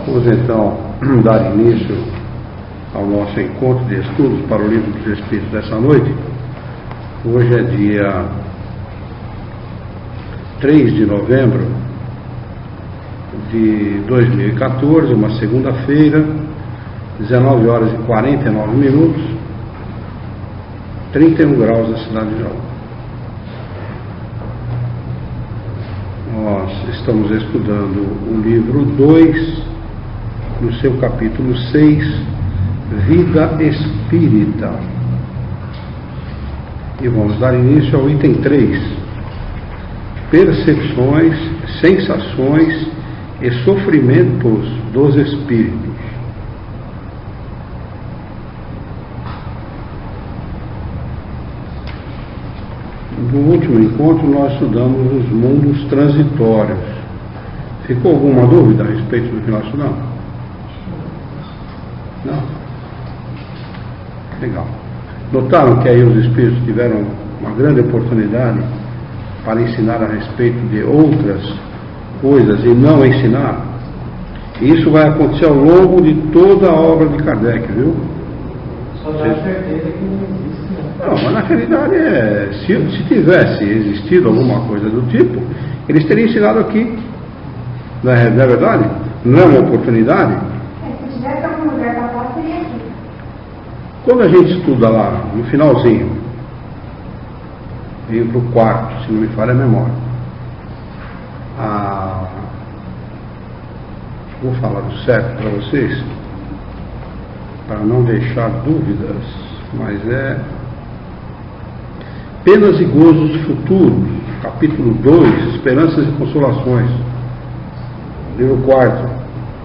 Vamos então dar início ao nosso encontro de estudos para o Livro dos Espíritos dessa noite. Hoje é dia 3 de novembro de 2014, uma segunda-feira, 19 horas e 49 minutos, 31 graus na cidade de Jaú. Nós estamos estudando o livro 2, no seu capítulo 6, Vida Espírita. E vamos dar início ao item 3, Percepções, Sensações e Sofrimentos dos Espíritos. No último encontro nós estudamos os mundos transitórios. Ficou alguma dúvida a respeito do que nós estudamos? Não? Legal. Notaram que aí os espíritos tiveram uma grande oportunidade para ensinar a respeito de outras coisas e não ensinar? E isso vai acontecer ao longo de toda a obra de Kardec, viu? Só dá certeza que não existe. Não, mas na realidade se tivesse existido alguma coisa do tipo, eles teriam ensinado aqui. Não é verdade? Não é uma oportunidade? Se tivesse algum lugar para falar, seria aqui. Quando a gente estuda lá, no finalzinho, livro 4, se não me falha a memória, vou falar do certo para vocês, para não deixar dúvidas, mas é Penas e Gozos Futuros, capítulo 2, Esperanças e Consolações, livro 4,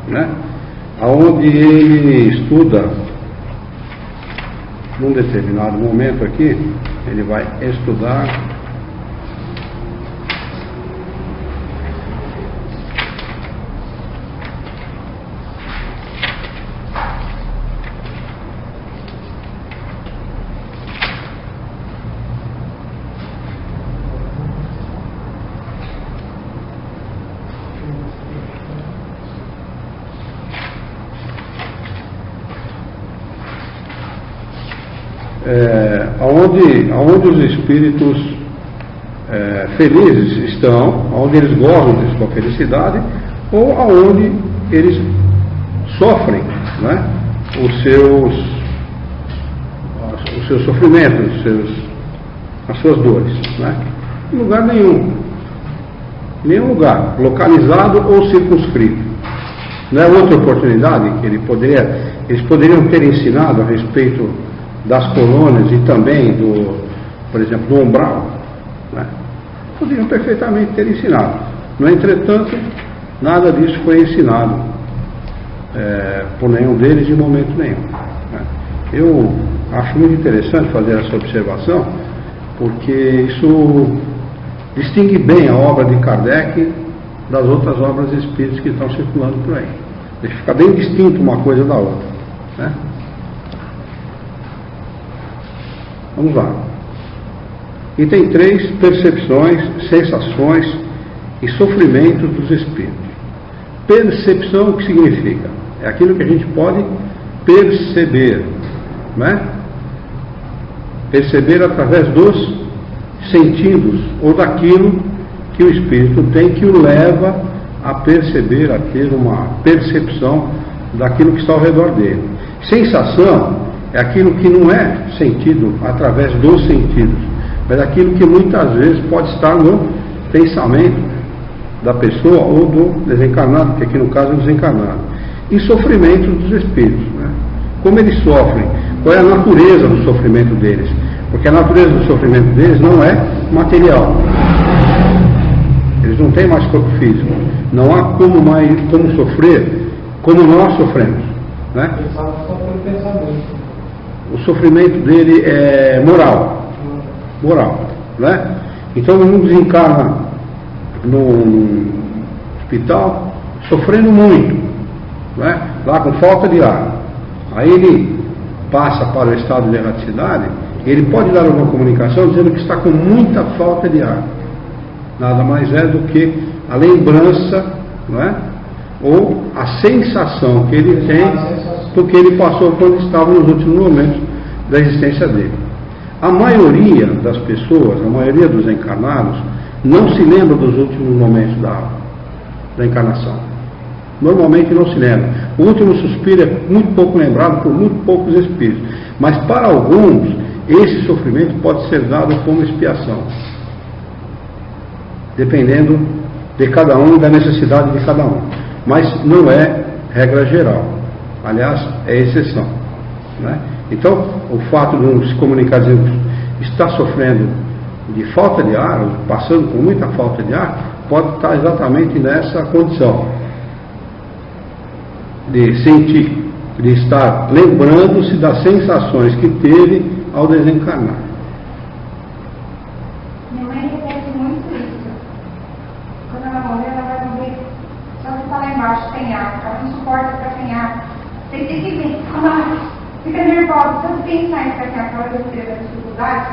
né? Onde ele estuda, num determinado momento aqui, ele vai estudar aonde os espíritos felizes estão, aonde eles gozam de sua felicidade, ou aonde eles sofrem, né, os seus sofrimentos, as suas dores, né? Em lugar nenhum lugar, localizado ou circunscrito. Não é outra oportunidade que eles poderiam ter ensinado a respeito das colônias e também por exemplo, do umbral, né? Poderiam perfeitamente ter ensinado. No entretanto, nada disso foi ensinado por nenhum deles em momento nenhum, né? Eu acho muito interessante fazer essa observação, porque isso distingue bem a obra de Kardec das outras obras espíritas que estão circulando por aí. Deixa ficar bem distinto uma coisa da outra, né? Vamos lá. Item 3, Percepções, Sensações e Sofrimentos dos Espíritos. Percepção, o que significa? É aquilo que a gente pode perceber, né? Perceber através dos sentidos, ou daquilo que o Espírito tem, que o leva a perceber, a ter uma percepção daquilo que está ao redor dele. Sensação é aquilo que não é sentido através dos sentidos, mas aquilo que muitas vezes pode estar no pensamento da pessoa ou do desencarnado, que aqui no caso é o desencarnado. E sofrimento dos espíritos, né? Como eles sofrem, qual é a natureza do sofrimento deles? Porque a natureza do sofrimento deles não é material. Eles não têm mais corpo físico. Não há como sofrer como nós sofremos, né? O sofrimento dele é moral, né? Então um desencarna no hospital sofrendo muito, né? Lá com falta de ar. Aí ele passa para o estado de erraticidade e ele pode dar uma comunicação dizendo que está com muita falta de ar. Nada mais é do que a lembrança, não é, ou a sensação que ele tem do que ele passou quando estava nos últimos momentos da existência dele. A maioria das pessoas, a maioria dos encarnados, não se lembra dos últimos momentos da encarnação. Normalmente não se lembra. O último suspiro é muito pouco lembrado por muito poucos espíritos. Mas para alguns, esse sofrimento pode ser dado como expiação, dependendo de cada um e da necessidade de cada um. Mas não é regra geral. Aliás, é exceção, né? Então, o fato de um se comunicar dizendo que está sofrendo de falta de ar, passando por muita falta de ar, pode estar exatamente nessa condição de sentir, de estar lembrando-se das sensações que teve ao desencarnar. Minha mãe repete muito isso. Quando ela morrer, ela vai morrer. Só que está lá embaixo, sem ar. Ela não suporta ficar sem ar. Tem que ver. Ela fica nervosa. Tanto pensar em ficar sem ar, ela vai ter dificuldade.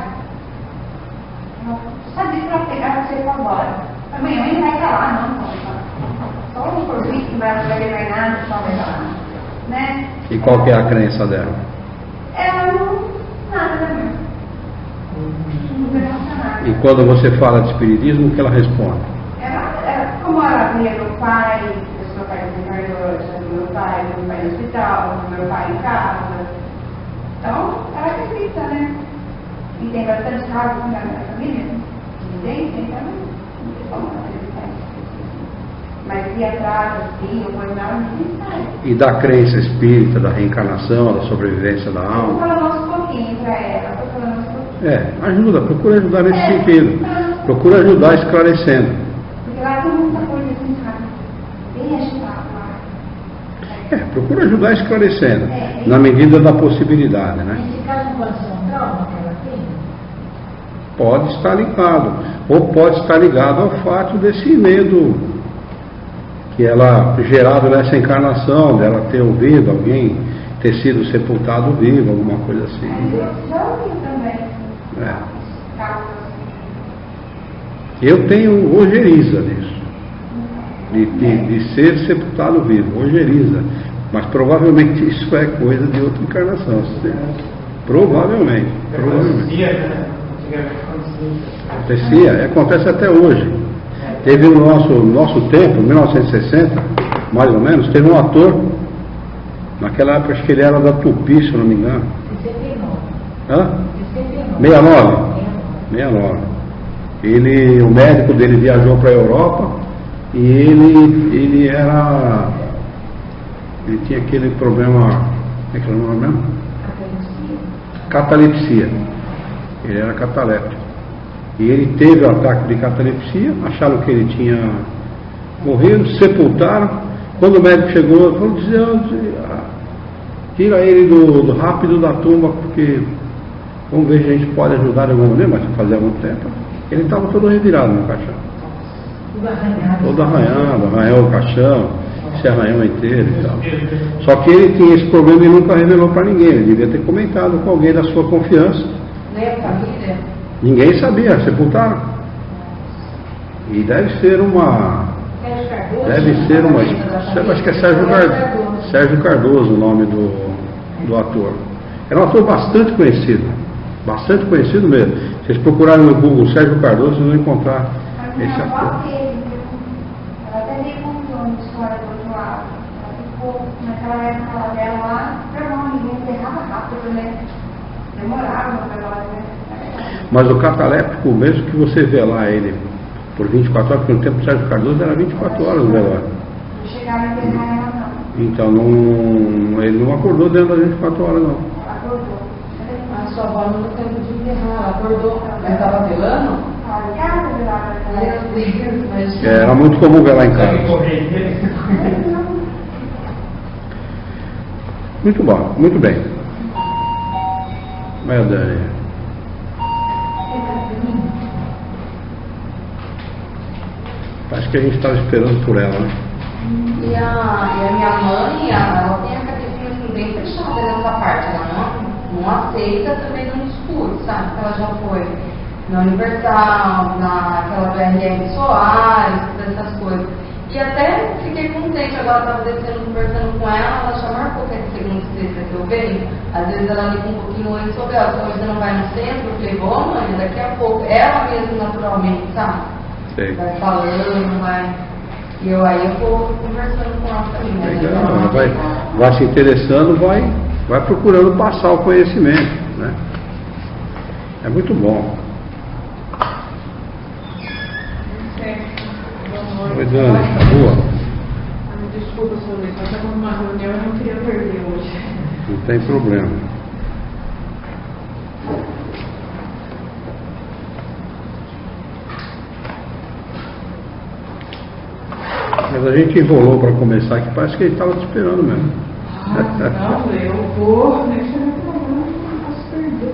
Sabe que ela pegar você para embora. Amanhã ele vai estar lá, não. Só o serviço que vai levar nada, só vai estar lá. Né? E qual que é a crença dela? Ela não. Nada, né? Não vai nada. E quando você fala de espiritismo, o que ela responde? Como ela via meu pai desencarnou, meu pai no hospital, meu pai em casa. Então, ela acredita, né? E tem bastante casos na minha família, de evidência, então não tem como acreditar nisso. Mas ir atrás, assim, ou coisa não, ninguém sabe. E da crença espírita, da reencarnação, da sobrevivência da Eu alma? vou falar um pouquinho para ela, estou falando um pouquinho. Ajuda, procura ajudar nesse sentido. Procura ajudar esclarecendo. Porque lá tem muita coisa assim, sabe? Bem agitado lá. Procura ajudar esclarecendo, na medida da possibilidade, né? Nesse caso, pode ser um trauma que ela tem? Pode estar ligado, ou pode estar ligado ao fato desse medo que ela, gerado nessa encarnação, dela ter ouvido alguém ter sido sepultado vivo, alguma coisa assim. Eu já ouvi também. Casos assim. Eu tenho ojeriza disso, de ser sepultado vivo, ojeriza. Mas provavelmente isso é coisa de outra encarnação. Provavelmente. Acontecia, acontece até hoje. Teve no nosso tempo, 1960, mais ou menos, teve um ator, naquela época acho que ele era da Tupi, se eu não me engano. 69? 69. O médico dele viajou para a Europa e ele tinha aquele problema, como é que é o nome mesmo? Catalepsia. Ele era cataléptico. E ele teve o ataque de catalepsia, acharam que ele tinha morrido, sepultaram. Quando o médico chegou, falou, tira ele do rápido da tumba, porque vamos ver se a gente pode ajudar de alguma maneira, mas fazia muito tempo. Ele estava todo revirado no caixão. Todo arranhado, arranhou o caixão, se arranhou inteiro e tal. Só que ele tinha esse problema e nunca revelou para ninguém. Ele devia ter comentado com alguém da sua confiança. Nem a família? Ninguém sabia, sepultaram. E deve ser uma. Acho que é Sérgio Cardoso o nome do ator. Era um ator bastante conhecido mesmo. Se vocês procurarem no Google Sérgio Cardoso, vocês vão encontrar esse ator. Ela até me contou uma história do outro lado. Ela ficou naquela época dela lá, ninguém enterrava rápido, né? Demorava no velório, né? Mas o cataléptico, mesmo que você vê lá ele por 24 horas, porque no tempo do Sérgio Cardoso era 24 horas no velório. Não chegava a enterrar ela, não. Então ele não acordou dentro das 24 horas, não. Ela acordou. A sua avó não tem tempo de enterrar, ela acordou, ela estava velando? Era muito comum ver lá em casa. Muito bom, muito bem. Vai, Dani. Acho que a gente estava esperando por ela, né? E a minha mãe, ela tem a cabecinha assim, bem fechada nessa parte. Ela não aceita, também não discute, sabe? Ela já foi na Universal, naquela BRM Soares, todas essas coisas. E E até fiquei contente, agora estava descendo, conversando com ela já marcou que é de segunda e sexta que eu venho. Às vezes ela liga um pouquinho antes, sobre ela, hoje você não vai no centro, eu falei, bom, mãe, daqui a pouco, ela mesmo naturalmente, sabe? Sei. Vai falando, vai. E aí eu vou conversando com ela também, né? Legal, ela vai se interessando, vai procurando passar o conhecimento, né? É muito bom. Oi, Dani, tá boa? Desculpa, senhor Luiz, mas estava numa reunião e não queria perder hoje. Não tem problema. Mas a gente enrolou para começar aqui, parece que ele estava te esperando mesmo. Não, eu vou. Nem se eu não posso perder.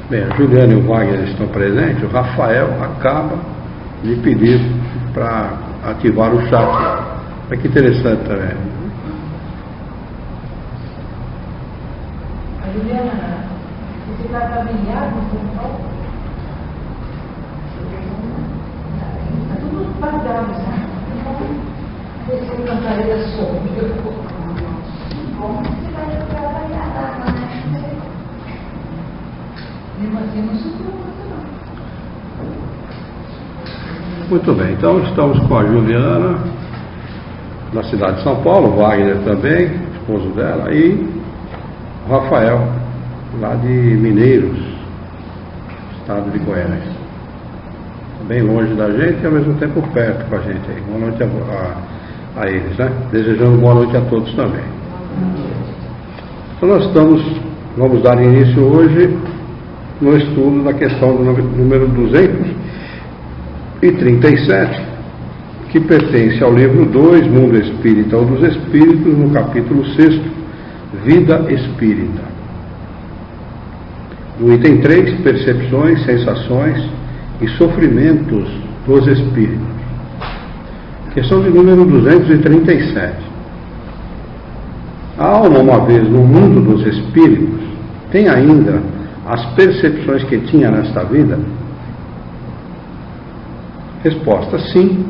Bem, a Juliana e o Wagner estão presentes. O Rafael acaba de pedir para ativar o chat. Olha que interessante também. A Juliana, você vai trabalhar no São Paulo? Está tudo baseado, né? Você não cantaria sobre. Bom, você vai trabalhar lá, né? Muito bem, então estamos com a Juliana, da cidade de São Paulo, o Wagner também, esposo dela, e o Rafael, lá de Mineiros, estado de Goiás. Bem longe da gente e ao mesmo tempo perto com a gente aí. Boa noite a eles, né? Desejando boa noite a todos também. Então nós vamos dar início hoje no estudo da questão do número 237, que pertence ao livro 2, Mundo Espírita ou dos Espíritos, no capítulo 6, Vida Espírita. No item 3, Percepções, Sensações e Sofrimentos dos Espíritos. Questão de número 237. A alma, uma vez no mundo dos espíritos, tem ainda as percepções que tinha nesta vida? Resposta: sim.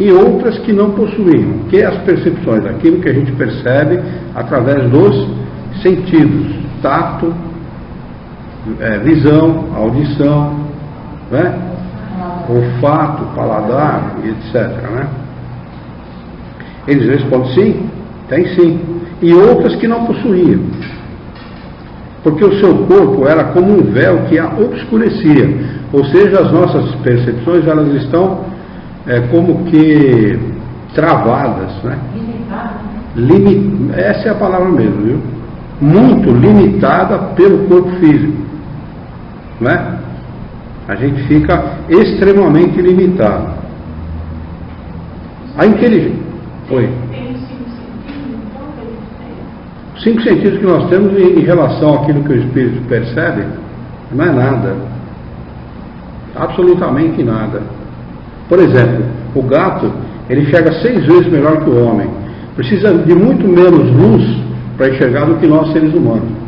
E outras que não possuíam, que é as percepções, aquilo que a gente percebe através dos sentidos, tato, visão, audição, né? Olfato, paladar, etc. Né? Eles respondem: sim, tem sim. E outras que não possuíam, porque o seu corpo era como um véu que a obscurecia, ou seja, as nossas percepções elas estão como que travadas, né? Essa é a palavra mesmo, viu? Muito limitada pelo corpo físico, né? A gente fica extremamente limitado. A inteligência. Oi. Tem 5 sentidos, então, que eles têm? Os 5 sentidos que nós temos em relação àquilo que o espírito percebe, não é nada. Absolutamente nada. Por exemplo, o gato, ele enxerga 6 vezes melhor que o homem. Precisa de muito menos luz para enxergar do que nós, seres humanos.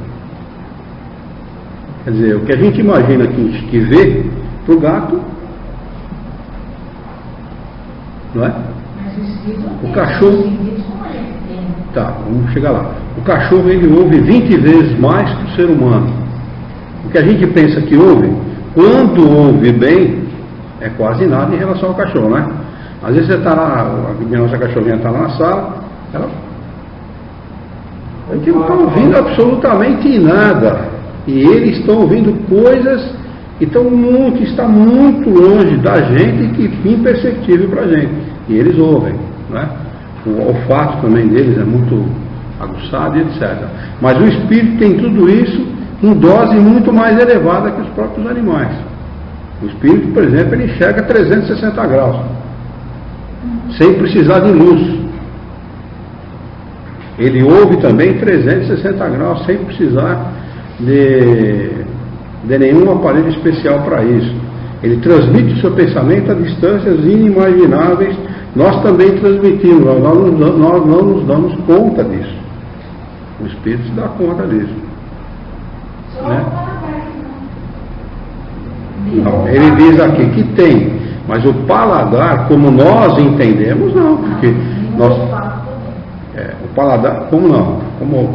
Quer dizer, o que a gente imagina que vê, para o gato, não é? O cachorro. Tá, vamos chegar lá. O cachorro, ele ouve 20 vezes mais que o ser humano. O que a gente pensa que ouve, quando ouve bem, é quase nada em relação ao cachorro, né? Às vezes você está lá, a nossa cachorrinha está lá na sala, ela não está ouvindo absolutamente nada. E eles estão ouvindo coisas que está muito longe da gente e que imperceptível para a gente. E eles ouvem, né? O olfato também deles é muito aguçado e etc. Mas o espírito tem tudo isso em dose muito mais elevada que os próprios animais. O espírito, por exemplo, ele enxerga 360 graus, sem precisar de luz. Ele ouve também 360 graus, sem precisar de nenhum aparelho especial para isso. Ele transmite o seu pensamento a distâncias inimagináveis. Nós também transmitimos, nós não nos damos conta disso. O espírito se dá conta disso, né? Não, Ele diz aqui que tem, mas o paladar, como nós entendemos, não, porque nós... o paladar, como não?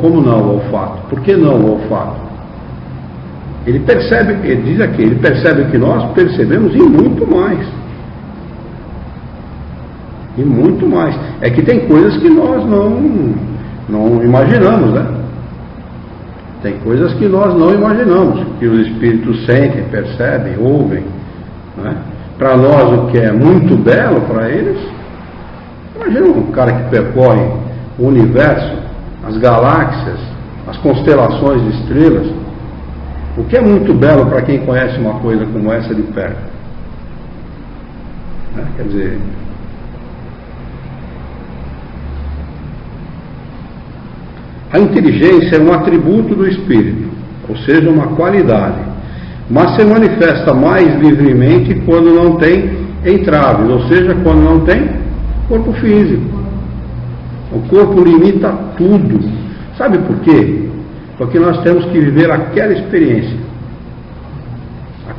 Como não o olfato? Por que não o olfato? Ele percebe, ele diz aqui, ele percebe que nós percebemos e muito mais. E muito mais. É que tem coisas que nós não imaginamos, né? Tem coisas que nós não imaginamos, que os espíritos sentem, percebem, ouvem, né? Para nós o que é muito belo, para eles, imagina um cara que percorre o universo, as galáxias, as constelações de estrelas. O que é muito belo para quem conhece uma coisa como essa de perto? Né? Quer dizer, a inteligência é um atributo do espírito, ou seja, uma qualidade, mas se manifesta mais livremente quando não tem entraves, ou seja, quando não tem corpo físico. O corpo limita tudo. Sabe por quê? Porque nós temos que viver aquela experiência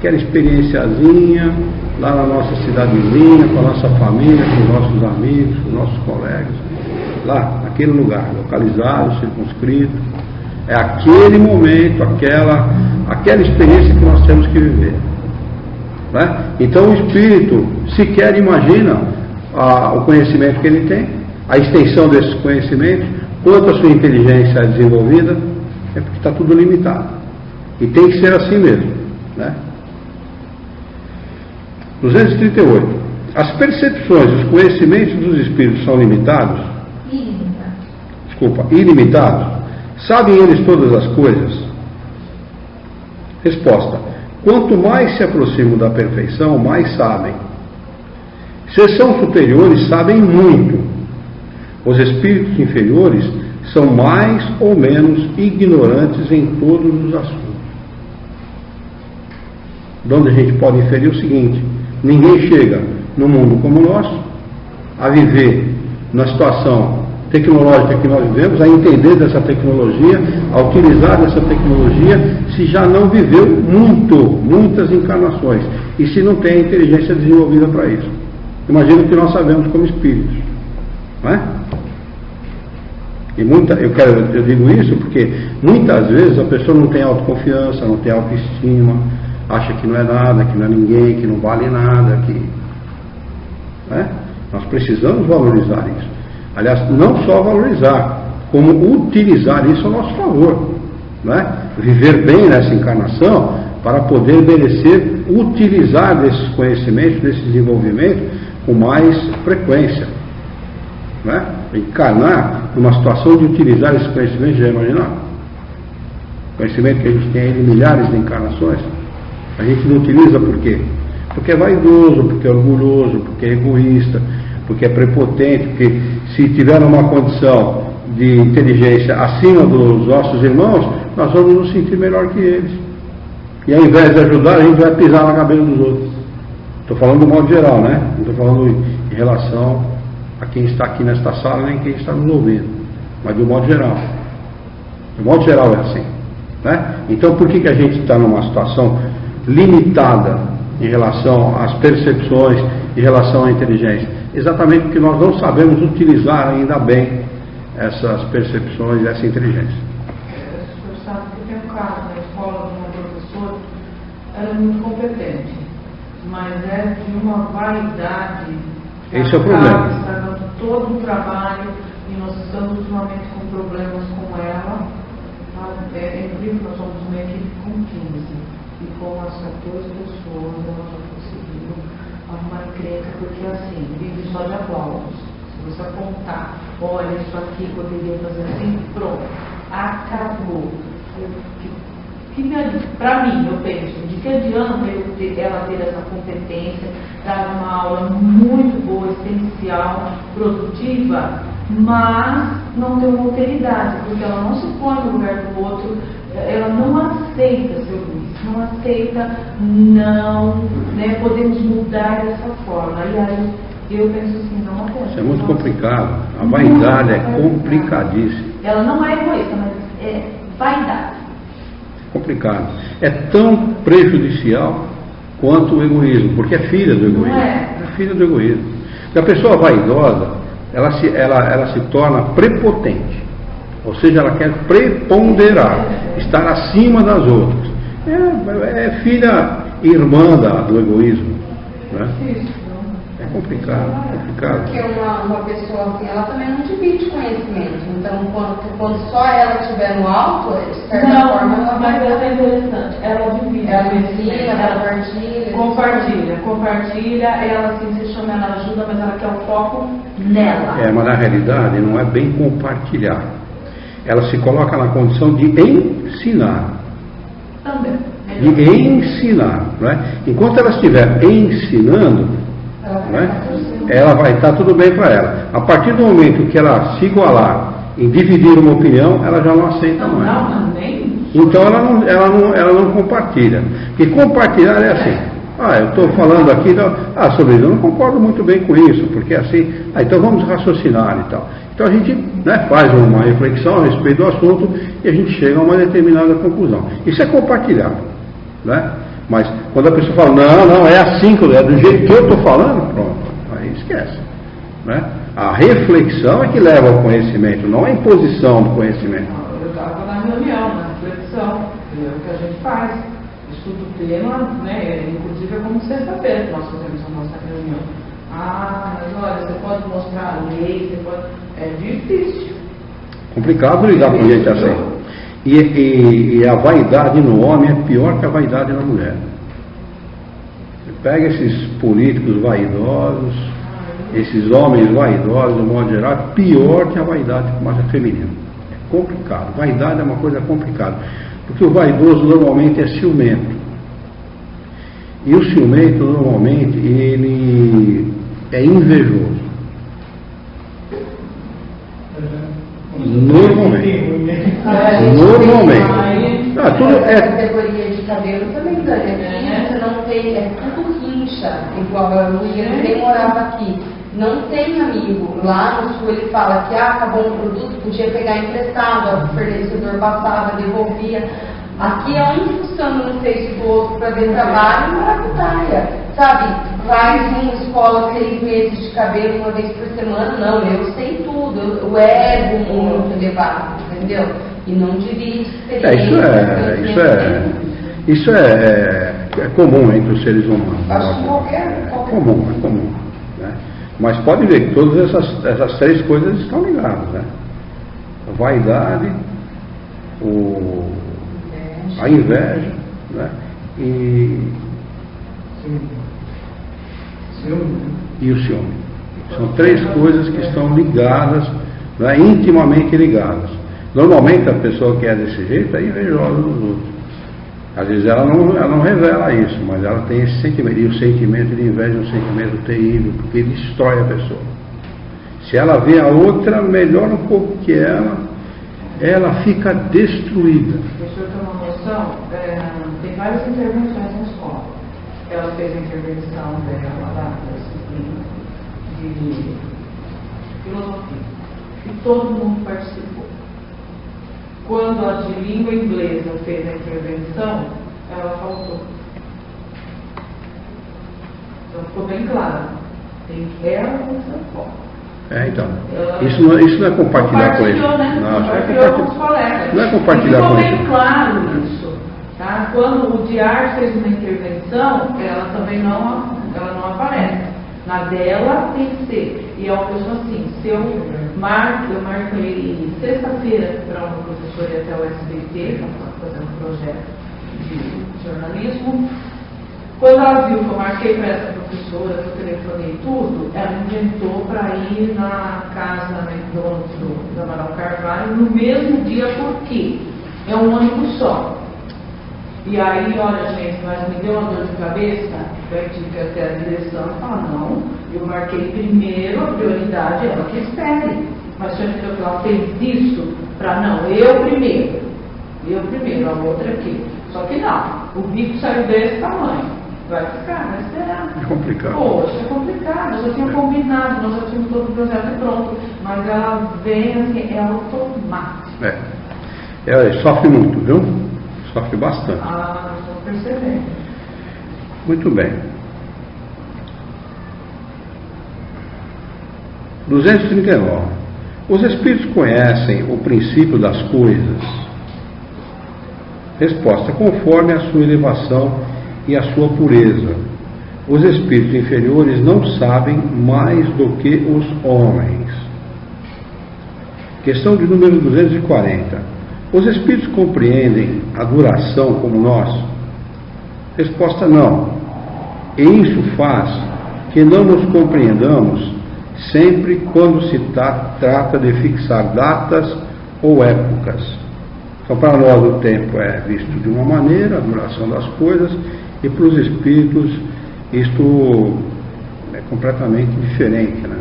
experienciazinha lá na nossa cidadezinha, com a nossa família, com os nossos amigos, com os nossos colegas, lá, naquele lugar, localizado, circunscrito. É aquele momento, aquela experiência que nós temos que viver, né? Então o espírito sequer imagina o conhecimento que ele tem, a extensão desses conhecimentos, quanto a sua inteligência é desenvolvida, é porque está tudo limitado. E tem que ser assim mesmo, né? 238. As percepções, os conhecimentos dos espíritos são limitados? Ilimitados? Sabem eles todas as coisas? Resposta: quanto mais se aproximam da perfeição, mais sabem. Se são superiores, sabem muito. Os espíritos inferiores são mais ou menos ignorantes em todos os assuntos. De onde a gente pode inferir o seguinte: ninguém chega no mundo como o nosso a viver na situação tecnológica que nós vivemos, a entender dessa tecnologia, a utilizar dessa tecnologia, se já não viveu muitas encarnações, e se não tem a inteligência desenvolvida para isso. Imagina o que nós sabemos como espíritos, não é? E eu digo isso porque muitas vezes a pessoa não tem autoconfiança, não tem autoestima, acha que não é nada, que não é ninguém, que não vale nada, né? Nós precisamos valorizar isso. Aliás, não só valorizar, como utilizar isso a nosso favor, né? Viver bem nessa encarnação para poder merecer utilizar desses conhecimentos, desse desenvolvimento com mais frequência, né? Encarnar numa situação de utilizar esses conhecimentos, já imaginaram? Conhecimento que a gente tem aí de milhares de encarnações, a gente não utiliza por quê? Porque é vaidoso, porque é orgulhoso, porque é egoísta, porque é prepotente, porque se tiver uma condição de inteligência acima dos nossos irmãos, nós vamos nos sentir melhor que eles. E ao invés de ajudar, a gente vai pisar na cabeça dos outros. Estou falando do modo geral, né? Não estou falando em relação a quem está aqui nesta sala, nem quem está nos ouvindo, mas do modo geral. Do modo geral é assim, né? Então por que a gente está numa situação limitada em relação às percepções, em relação à inteligência? Exatamente porque nós não sabemos utilizar ainda bem essas percepções, essa inteligência. O senhor sabe que tem um caso na escola de uma professora, ela é muito competente, mas é de uma vaidade. Esse é o problema. Está dando todo um trabalho e nós estamos ultimamente com problemas com ela. É incrível, nós somos uma equipe com 15 e com as 14 pessoas ela já conseguiu arrumar encrenca, porque assim, vive só de aplausos. Se você apontar, olha, isso aqui poderia fazer assim, pronto, acabou. Para mim, eu penso, de que adianta ela ter essa competência, dar uma aula muito boa, essencial, produtiva, mas não ter uma alteridade, porque ela não se põe no lugar do outro, ela não aceita ser Luiz, não aceita, não, né, podemos mudar dessa forma. E aí eu penso assim, não acontece. Isso é muito complicado, a vaidade é complicadíssima. Ela não é egoísta, mas é vaidade. Complicado. É tão prejudicial quanto o egoísmo, porque é filha do egoísmo. É filha do egoísmo. E a pessoa vaidosa, ela se torna prepotente, ou seja, ela quer preponderar, estar acima das outras. É filha irmã do egoísmo, né? É complicado. Porque uma pessoa assim, ela também não divide conhecimento. Então, quando só ela estiver no alto, de certa forma, ela vai... Mas ela é interessante. Ela divide. Ela ensina, ela compartilha. Ela assim, se chama, ela ajuda, mas ela quer o foco nela. Mas na realidade não é bem compartilhar. Ela se coloca na condição de ensinar. Também. De ensinar. Não é? Enquanto ela estiver ensinando, ela vai estar tudo bem para ela. A partir do momento que ela se igualar em dividir uma opinião, ela já não aceita mais. Então ela não compartilha. Porque compartilhar é assim: eu estou falando aqui sobre isso, eu não concordo muito bem com isso, porque é assim, então vamos raciocinar e tal. Então a gente faz uma reflexão a respeito do assunto e a gente chega a uma determinada conclusão. Isso é compartilhar, né? Mas quando a pessoa fala, não, é assim, é do jeito que eu estou falando, pronto, aí esquece, né? A reflexão é que leva ao conhecimento, não a imposição do conhecimento. Eu estava na reunião, na reflexão, é o que a gente faz, estuda o tema, né? Inclusive é como sexta-feira que nós fazemos a nossa reunião. Mas olha, você pode mostrar a lei, você pode... É difícil. Complicado lidar com gente assim. E a vaidade no homem é pior que a vaidade na mulher. Você pega esses políticos vaidosos, esses homens vaidosos, no modo geral, é pior que a vaidade feminina. É complicado. Vaidade é uma coisa complicada. Porque o vaidoso normalmente é ciumento. E o ciumento normalmente ele é invejoso. Normalmente. Tudo é categoria de cabelo também, Dani. Você não tem, é tudo rincha, igual a Luísa, nem morava aqui. Não tem amigo. Lá no sul ele fala que acabou um produto, podia pegar emprestado, o fornecedor passava, devolvia. Aqui é um fuçando no Face do outro para ver trabalho e maracutaia. Sabe, faz uma escola 6 meses de cabelo uma vez por semana. Não, eu sei tudo. O ego muito elevado, entendeu? E não divide Isso é comum entre os seres humanos. É comum. Né? Mas pode ver que todas essas 3 coisas estão ligadas, né? A vaidade, a inveja, né? E o ciúme. São 3 coisas que estão ligadas, né? Intimamente ligadas. Normalmente a pessoa que é desse jeito é invejosa dos outros. Às vezes ela não revela isso, mas ela tem esse sentimento. E o sentimento de inveja é um sentimento terrível, porque destrói a pessoa. Se ela vê a outra melhor um pouco que ela fica destruída. Deixa eu ter uma noção, tem várias intervenções na escola. Ela fez a intervenção dela da disciplina de filosofia. E todo mundo participou. Quando a de língua inglesa fez a intervenção, ela faltou. Então ficou bem claro. Tem que ela com seu foco. Então. Isso não é compartilhar com ele. Né? Não, com os colegas. Não é compartilhar com ele. Ficou bem claro isso. Tá? Quando o Diar fez uma intervenção, ela também não aparece. Na dela tem que ser. E é uma pessoa assim, se eu marco ele sexta-feira para uma professora ir até o SBT, fazendo um projeto de jornalismo. Quando ela viu que eu marquei para essa professora, que eu telefonei tudo, ela inventou para ir na casa do Amaral Carvalho no mesmo dia, porque é um ônibus só. E aí, olha gente, mas me deu uma dor de cabeça, eu tive que ir até a direção e falar, não, eu marquei primeiro, a prioridade é ela que espere. Mas você entendeu que ela fez isso para não, eu primeiro, a outra aqui. Só que não, o bico saiu desse tamanho. Vai ficar, vai esperar. É complicado. Poxa, é complicado, eu já tinha combinado, nós já tínhamos todo o projeto pronto, mas ela vem assim, é automático. Ela sofre muito, viu? Sofre bastante. Estou percebendo. Muito bem. 239. Os espíritos conhecem o princípio das coisas? Resposta: conforme a sua elevação e a sua pureza. Os espíritos inferiores não sabem mais do que os homens. Questão de número 240. Os espíritos compreendem a duração como nós? Resposta: não. E isso faz que não nos compreendamos sempre quando se trata de fixar datas ou épocas. Então, para nós o tempo é visto de uma maneira, a duração das coisas, e para os espíritos isto é completamente diferente, né?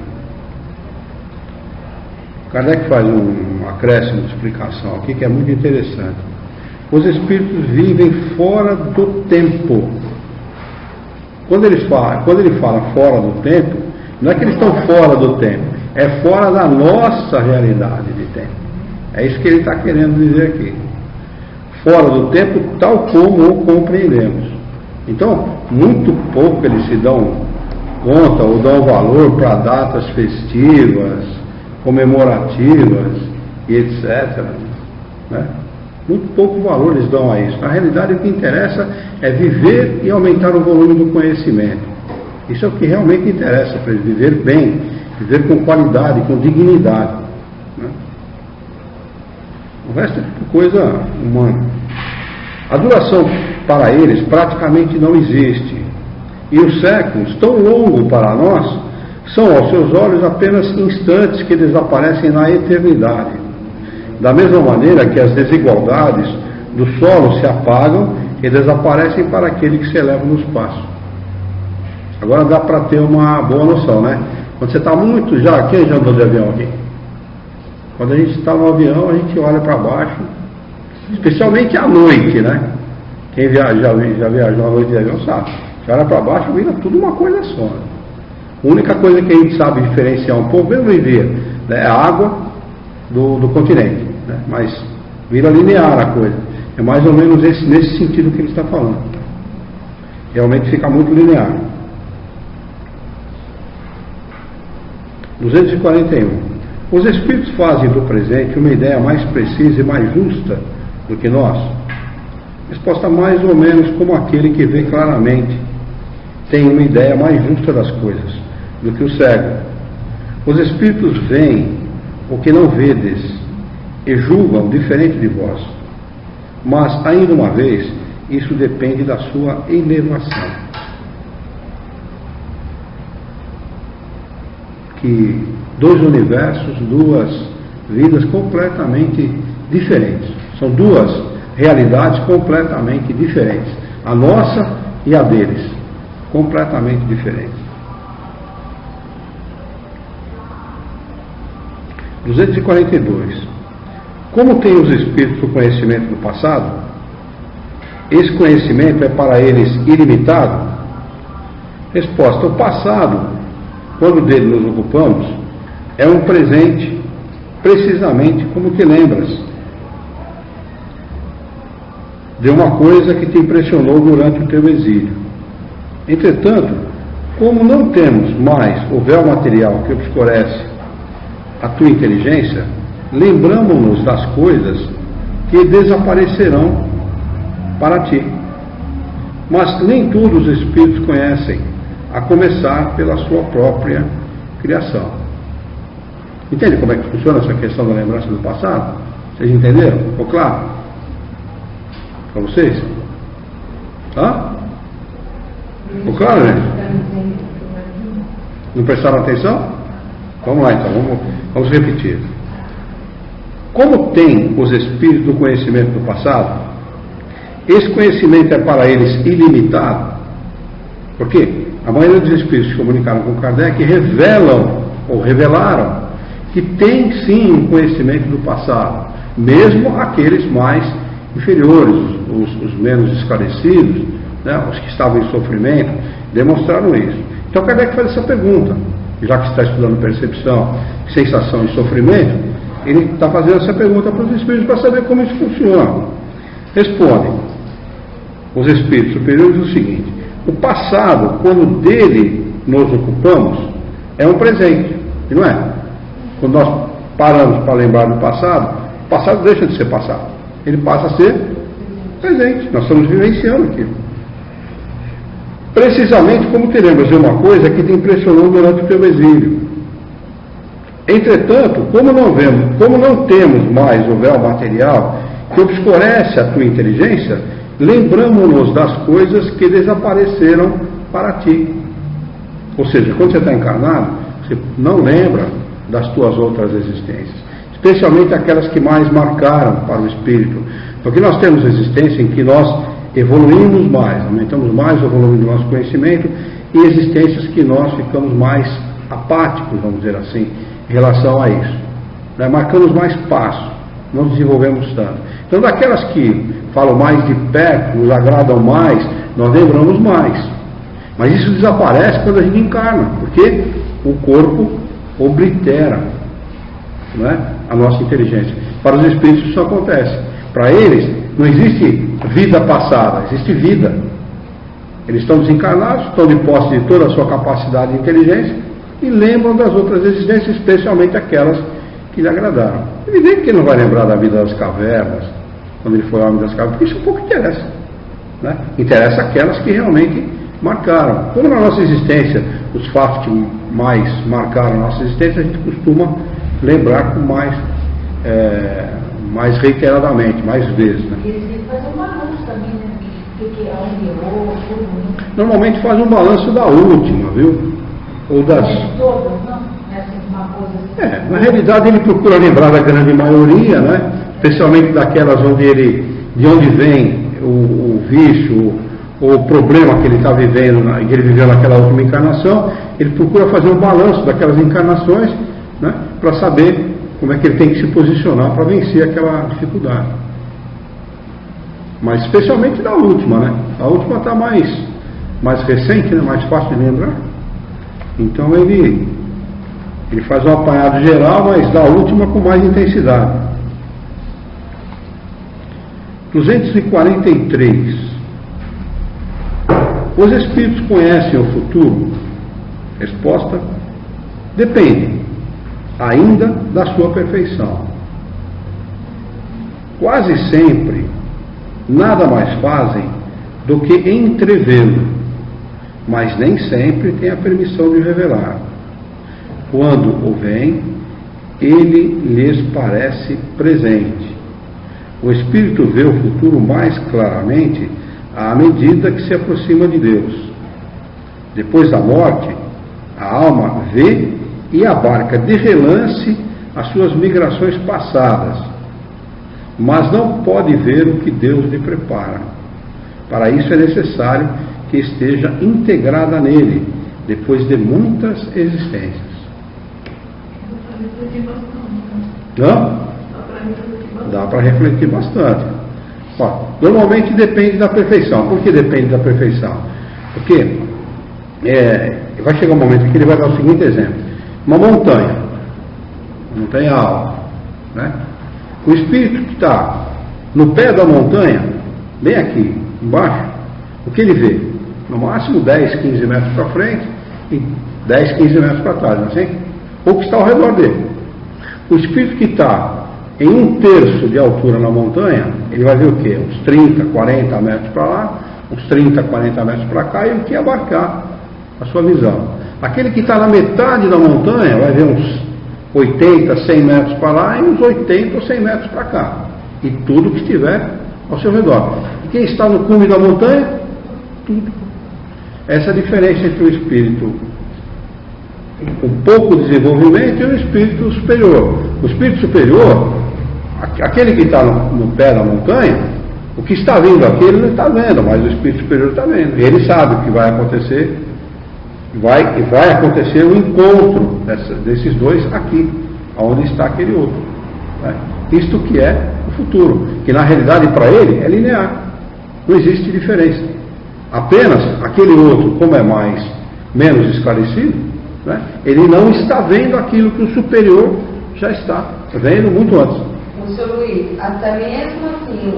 Kardec faz um acréscimo de explicação aqui que é muito interessante. Os espíritos vivem fora do tempo. Quando ele fala fora do tempo, não é que eles estão fora do tempo, é fora da nossa realidade de tempo. É isso que ele está querendo dizer aqui. Fora do tempo, tal como o compreendemos. Então, muito pouco eles se dão conta ou dão valor para datas festivas, comemorativas e etc. Né? Muito pouco valor eles dão a isso. Na realidade, o que interessa é viver e aumentar o volume do conhecimento. Isso é o que realmente interessa para eles, viver bem, viver com qualidade, com dignidade. Né? O resto é coisa humana. A duração para eles praticamente não existe. E os séculos, tão longos para nós, são aos seus olhos apenas instantes que desaparecem na eternidade. Da mesma maneira que as desigualdades do solo se apagam e desaparecem para aquele que se eleva no espaço. Agora dá para ter uma boa noção, né? Quando você está muito já... Quem já andou de avião aqui? Quando a gente está no avião, a gente olha para baixo, especialmente à noite, né? Quem já viajou à noite de avião sabe. Você olha para baixo, vira tudo uma coisa só. Né? A única coisa que a gente sabe diferenciar um pouco, mesmo em ver, né, é a água do continente. Né? Mas vira linear a coisa. É mais ou menos nesse sentido que ele está falando. Realmente fica muito linear. 241. Os espíritos fazem do presente uma ideia mais precisa e mais justa do que nós? Resposta: mais ou menos como aquele que vê claramente tem uma ideia mais justa das coisas do que o cego. Os espíritos veem o que não vedes e julgam diferente de vós. Mas, ainda uma vez, isso depende da sua elevação. Que dois universos, duas vidas completamente diferentes. São duas realidades completamente diferentes. A nossa e a deles. Completamente diferentes. 242. Como têm os espíritos o conhecimento do passado? Esse conhecimento é para eles ilimitado? Resposta: o passado, quando dele nos ocupamos, é um presente, precisamente como que lembras de uma coisa que te impressionou durante o teu exílio. Entretanto, como não temos mais o véu material que obscurece a tua inteligência, lembramo-nos das coisas que desaparecerão para ti. Mas nem todos os espíritos conhecem, a começar pela sua própria criação. Entende como é que funciona essa questão da lembrança do passado? Vocês entenderam? Ficou claro? Para vocês? Hã? Ficou claro, né? Não prestaram atenção? Vamos lá então, vamos repetir. Como tem os espíritos do conhecimento do passado, esse conhecimento é para eles ilimitado. Por quê? A maioria dos espíritos que comunicaram com Kardec revelaram que tem sim um conhecimento do passado, mesmo aqueles mais inferiores, os menos esclarecidos, né, os que estavam em sofrimento, demonstraram isso. Então Kardec faz essa pergunta, já que está estudando percepção, sensação e sofrimento, ele está fazendo essa pergunta para os espíritos para saber como isso funciona. Respondem os espíritos superiores o seguinte: O passado, quando dele nos ocupamos, é um presente, não é? Quando nós paramos para lembrar do passado, o passado deixa de ser passado. Ele passa a ser presente. Nós estamos vivenciando aquilo. Precisamente como queremos ver uma coisa que te impressionou durante o teu exílio. Entretanto, como não temos mais o véu material que obscurece a tua inteligência, lembramos-nos das coisas que desapareceram para ti. Ou seja, quando você está encarnado, você não lembra das tuas outras existências, especialmente aquelas que mais marcaram para o espírito. Porque nós temos existência em que nós evoluímos mais, aumentamos mais o volume do nosso conhecimento, e existências que nós ficamos mais apáticos, vamos dizer assim, em relação a isso. Marcamos mais passo, não desenvolvemos tanto. Então, daquelas que falam mais de perto, nos agradam mais, nós lembramos mais. Mas isso desaparece quando a gente encarna, porque o corpo oblitera, não é, a nossa inteligência. Para os espíritos isso acontece. Para eles não existe vida passada, existe vida. Eles estão desencarnados, estão de posse de toda a sua capacidade de inteligência e lembram das outras existências, especialmente aquelas que lhe agradaram. É evidente que ele não vai lembrar da vida das cavernas, quando ele foi homem das cavernas, porque isso pouco interessa, né? Interessa aquelas que realmente marcaram. Como na nossa existência, os fatos que mais marcaram a nossa existência, a gente costuma lembrar com mais reiteradamente, mais vezes. Né? E eles fazem um balanço também, né? Que é onde errou, tudo. Normalmente faz um balanço da última, viu? Ou das... Todas, não? É assim, uma coisa assim. Na realidade ele procura lembrar da grande maioria, né? Especialmente daquelas de onde vem o vício, ou o problema que ele está vivendo, que ele viveu naquela última encarnação. Ele procura fazer um balanço daquelas encarnações, né? Para saber como é que ele tem que se posicionar para vencer aquela dificuldade. Mas especialmente da última, né? A última está mais recente, né? Mais fácil de lembrar. Então ele faz um apanhado geral, mas da última com mais intensidade. 243. Os espíritos conhecem o futuro? Resposta: depende ainda da sua perfeição. Quase sempre nada mais fazem do que entrevê-lo, mas nem sempre têm a permissão de revelar. Quando o veem, ele lhes parece presente. O espírito vê o futuro mais claramente à medida que se aproxima de Deus. Depois da morte, a alma vê e abarca de relance as suas migrações passadas, mas não pode ver o que Deus lhe prepara. Para isso é necessário que esteja integrada nele, depois de muitas existências. Não? Dá para refletir bastante. Ó, normalmente depende da perfeição. Por que depende da perfeição? Porque vai chegar um momento que ele vai dar o seguinte exemplo. Uma montanha alta, né? O espírito que está no pé da montanha, bem aqui embaixo, o que ele vê? No máximo 10, 15 metros para frente e 10, 15 metros para trás, não é assim? Ou que está ao redor dele. O espírito que está em 1/3 de altura na montanha, ele vai ver o quê? Uns 30, 40 metros para lá, uns 30, 40 metros para cá, e o que abarcar a sua visão. Aquele que está na metade da montanha vai ver uns 80, 100 metros para lá e uns 80 ou 100 metros para cá. E tudo que estiver ao seu redor. E quem está no cume da montanha? Tudo. Essa é a diferença entre o espírito com pouco desenvolvimento e o espírito superior. O espírito superior, aquele que está no pé da montanha, o que está vindo aqui ele não está vendo, mas o espírito superior está vendo. E ele sabe o que vai acontecer. Vai acontecer o encontro desses dois aqui, onde está aquele outro. Né? Isto que é o futuro, que na realidade para ele é linear, não existe diferença. Apenas aquele outro, como é menos esclarecido, né? Ele não está vendo aquilo que o superior já está vendo muito antes. O senhor Luiz, até mesmo assim,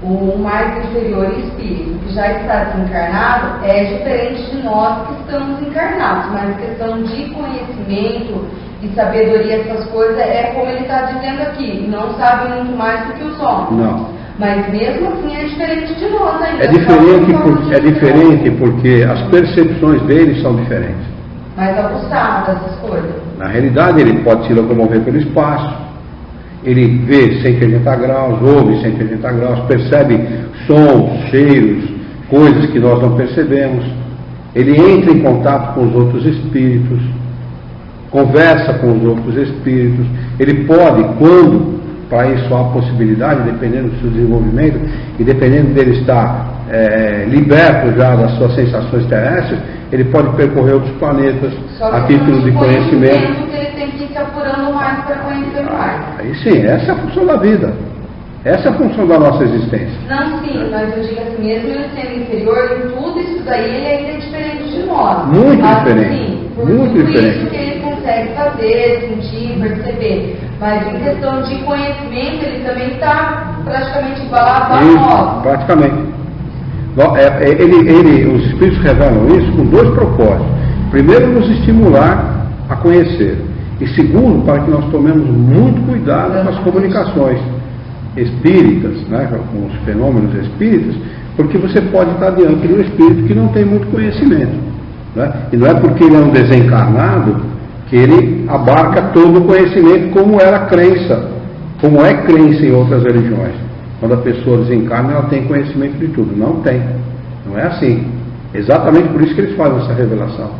o mais inferior espírito, que já está desencarnado, é diferente de nós que estamos encarnados, mas questão de conhecimento e sabedoria, essas coisas, é como ele está dizendo aqui, não sabe muito mais do que os homens. Não. Mas mesmo assim é diferente de nós ainda. É diferente porque as percepções deles são diferentes. Mais aguçado dessas coisas. Na realidade, ele pode se locomover pelo espaço, ele vê 180 graus, ouve 180 graus, percebe sons, cheiros, coisas que nós não percebemos. Ele entra em contato com os outros espíritos, conversa com os outros espíritos. Ele pode, quando, para isso há possibilidade, dependendo do seu desenvolvimento e dependendo dele estar liberto já das suas sensações terrestres, ele pode percorrer outros planetas a título de conhecimento. Que ele tem que ir se apurando mais para conhecer mais. Aí sim, essa é a função da vida. Essa é a função da nossa existência. Não, sim, mas eu digo assim, mesmo ele sendo inferior em tudo isso daí, ele ainda é diferente de nós. Muito diferente. Sim, por muito tudo diferente. isso que ele consegue fazer, sentir, perceber. Mas em questão de conhecimento, ele também está praticamente igual a nós. Praticamente. Os espíritos revelam isso com dois propósitos. Primeiro, nos estimular a conhecer. E segundo, para que nós tomemos muito cuidado com as comunicações espíritas, né, com os fenômenos espíritas, porque você pode estar diante de um espírito que não tem muito conhecimento. Né? E não é porque ele é um desencarnado que ele abarca todo o conhecimento, como era a crença, como é crença em outras religiões. Quando a pessoa desencarna, ela tem conhecimento de tudo. Não tem. Não é assim. Exatamente por isso que eles fazem essa revelação.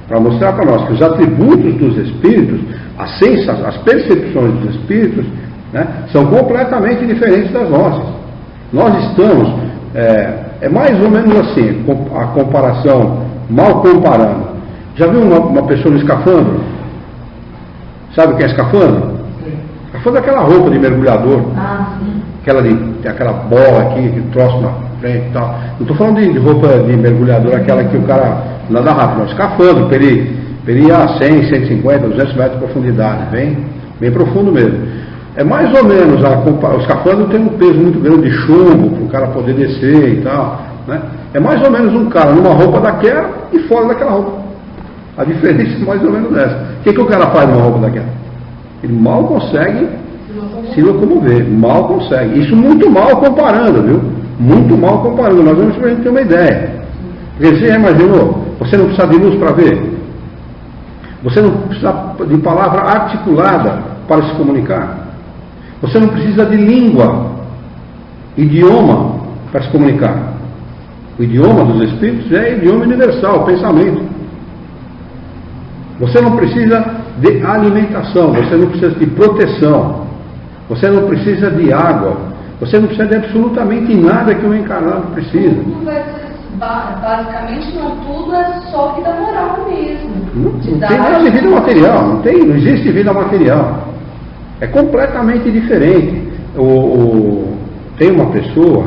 Para mostrar para nós que os atributos dos espíritos, as percepções dos espíritos, né, são completamente diferentes das nossas. Nós estamos, é mais ou menos assim, a comparação, mal comparando. Já viu uma pessoa no escafandro? Sabe o que é escafandro? Escafandro é aquela roupa de mergulhador. Ah, sim. Aquela bola aqui, que troço na frente e tal. Não estou falando de roupa de mergulhador, aquela que o cara nada rápido, não. Escafandro, para ele ir a 100, 150, 200 metros de profundidade, bem profundo mesmo. É mais ou menos, o escafandro tem um peso muito grande de chumbo, para o cara poder descer e tal. Né? É mais ou menos um cara numa roupa daquela e fora daquela roupa. A diferença é mais ou menos essa. O que o cara faz numa roupa daquela? Ele mal consegue se locomover, mal consegue. Isso muito mal comparando, viu? Muito mal comparando. Nós vamos para a gente ter uma ideia. Porque você já imaginou? Você não precisa de luz para ver? Você não precisa de palavra articulada para se comunicar? Você não precisa de língua, idioma para se comunicar? O idioma dos espíritos é idioma universal, pensamento. Você não precisa de alimentação, você não precisa de proteção, você não precisa de água, você não precisa de absolutamente nada que um encarnado precisa. Tudo vai ser, basicamente não tudo é só vida moral mesmo. Não tem nada de vida material, não existe vida material. É completamente diferente. Tem uma pessoa,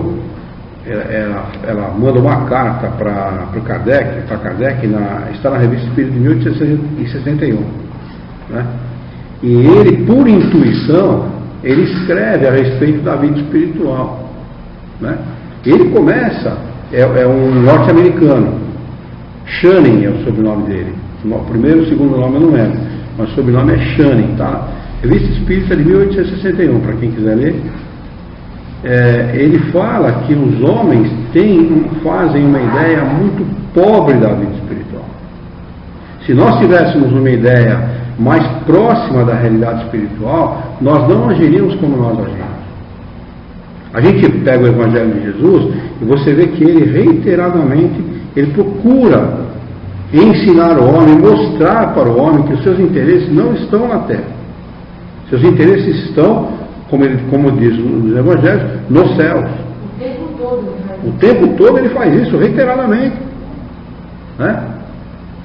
ela manda uma carta para Kardec, está na Revista Espírita de 1861. Né? E ele, por intuição, ele escreve a respeito da vida espiritual. Né? Ele começa, é um norte-americano, Channing é o sobrenome dele. O primeiro e o segundo nome eu não lembro, mas o sobrenome é Channing, tá? Revista Espírita de 1861, para quem quiser ler. Ele fala que os homens fazem uma ideia muito pobre da vida espiritual. Se nós tivéssemos uma ideia mais próxima da realidade espiritual, nós não agiríamos como nós agimos. A gente pega o Evangelho de Jesus e você vê que ele reiteradamente procura ensinar o homem, mostrar para o homem que os seus interesses não estão na terra. Seus interesses estão, como diz os Evangelhos, nos céus. O tempo todo. O tempo todo ele faz isso, reiteradamente. Né?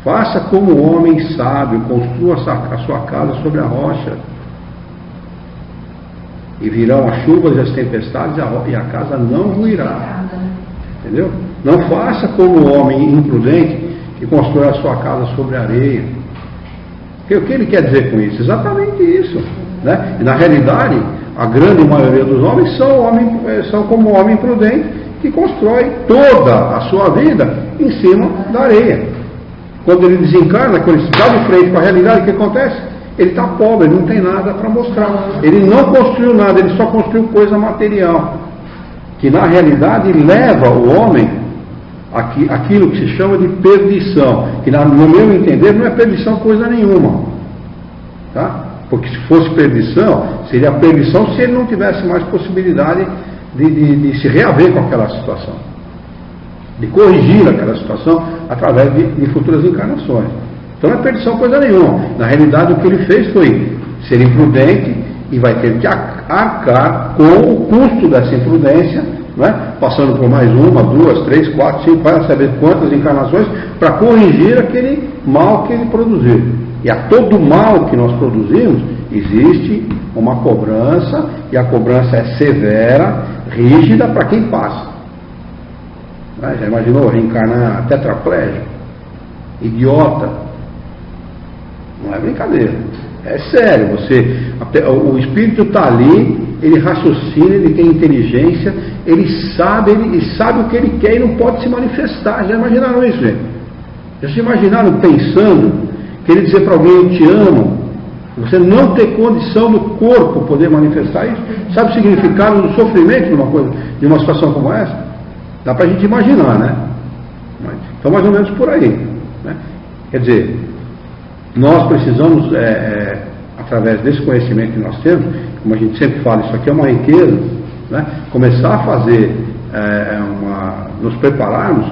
Faça como o homem sábio, construa a sua casa sobre a rocha. E virão as chuvas e as tempestades e a casa não ruirá. Entendeu? Não faça como o homem imprudente que constrói a sua casa sobre a areia. Porque o que ele quer dizer com isso? Exatamente isso. Né? E na realidade, a grande maioria dos homens são como o homem prudente que constrói toda a sua vida em cima da areia. Quando ele desencarna, quando ele se dá de frente com a realidade, o que acontece? Ele está pobre, ele não tem nada para mostrar. Ele não construiu nada, ele só construiu coisa material, que na realidade leva o homem aquilo que se chama de perdição, que no meu entender não é perdição coisa nenhuma, tá? Porque se fosse perdição, seria perdição se ele não tivesse mais possibilidade de se reaver com aquela situação, de corrigir aquela situação através de futuras encarnações. Então não é perdição coisa nenhuma. Na realidade o que ele fez foi ser imprudente e vai ter que arcar com o custo dessa imprudência, né? Passando por mais 1, 2, 3, 4, 5, vai saber quantas encarnações, para corrigir aquele mal que ele produziu. E a todo mal que nós produzimos, existe uma cobrança, e a cobrança é severa, rígida para quem passa. Né? Já imaginou reencarnar tetraplégico? Idiota? Não é brincadeira. É sério. O espírito está ali, ele raciocina, ele tem inteligência, ele sabe o que ele quer e não pode se manifestar. Já imaginaram isso, gente? Já se imaginaram pensando, querer dizer para alguém eu te amo, você não ter condição do corpo poder manifestar isso? Sabe o significado do sofrimento de uma situação como essa? Dá para a gente imaginar, né? Então mais ou menos por aí, né? Quer dizer, nós precisamos, através desse conhecimento que nós temos, como a gente sempre fala, isso aqui é uma riqueza, né? Começar a fazer, nos prepararmos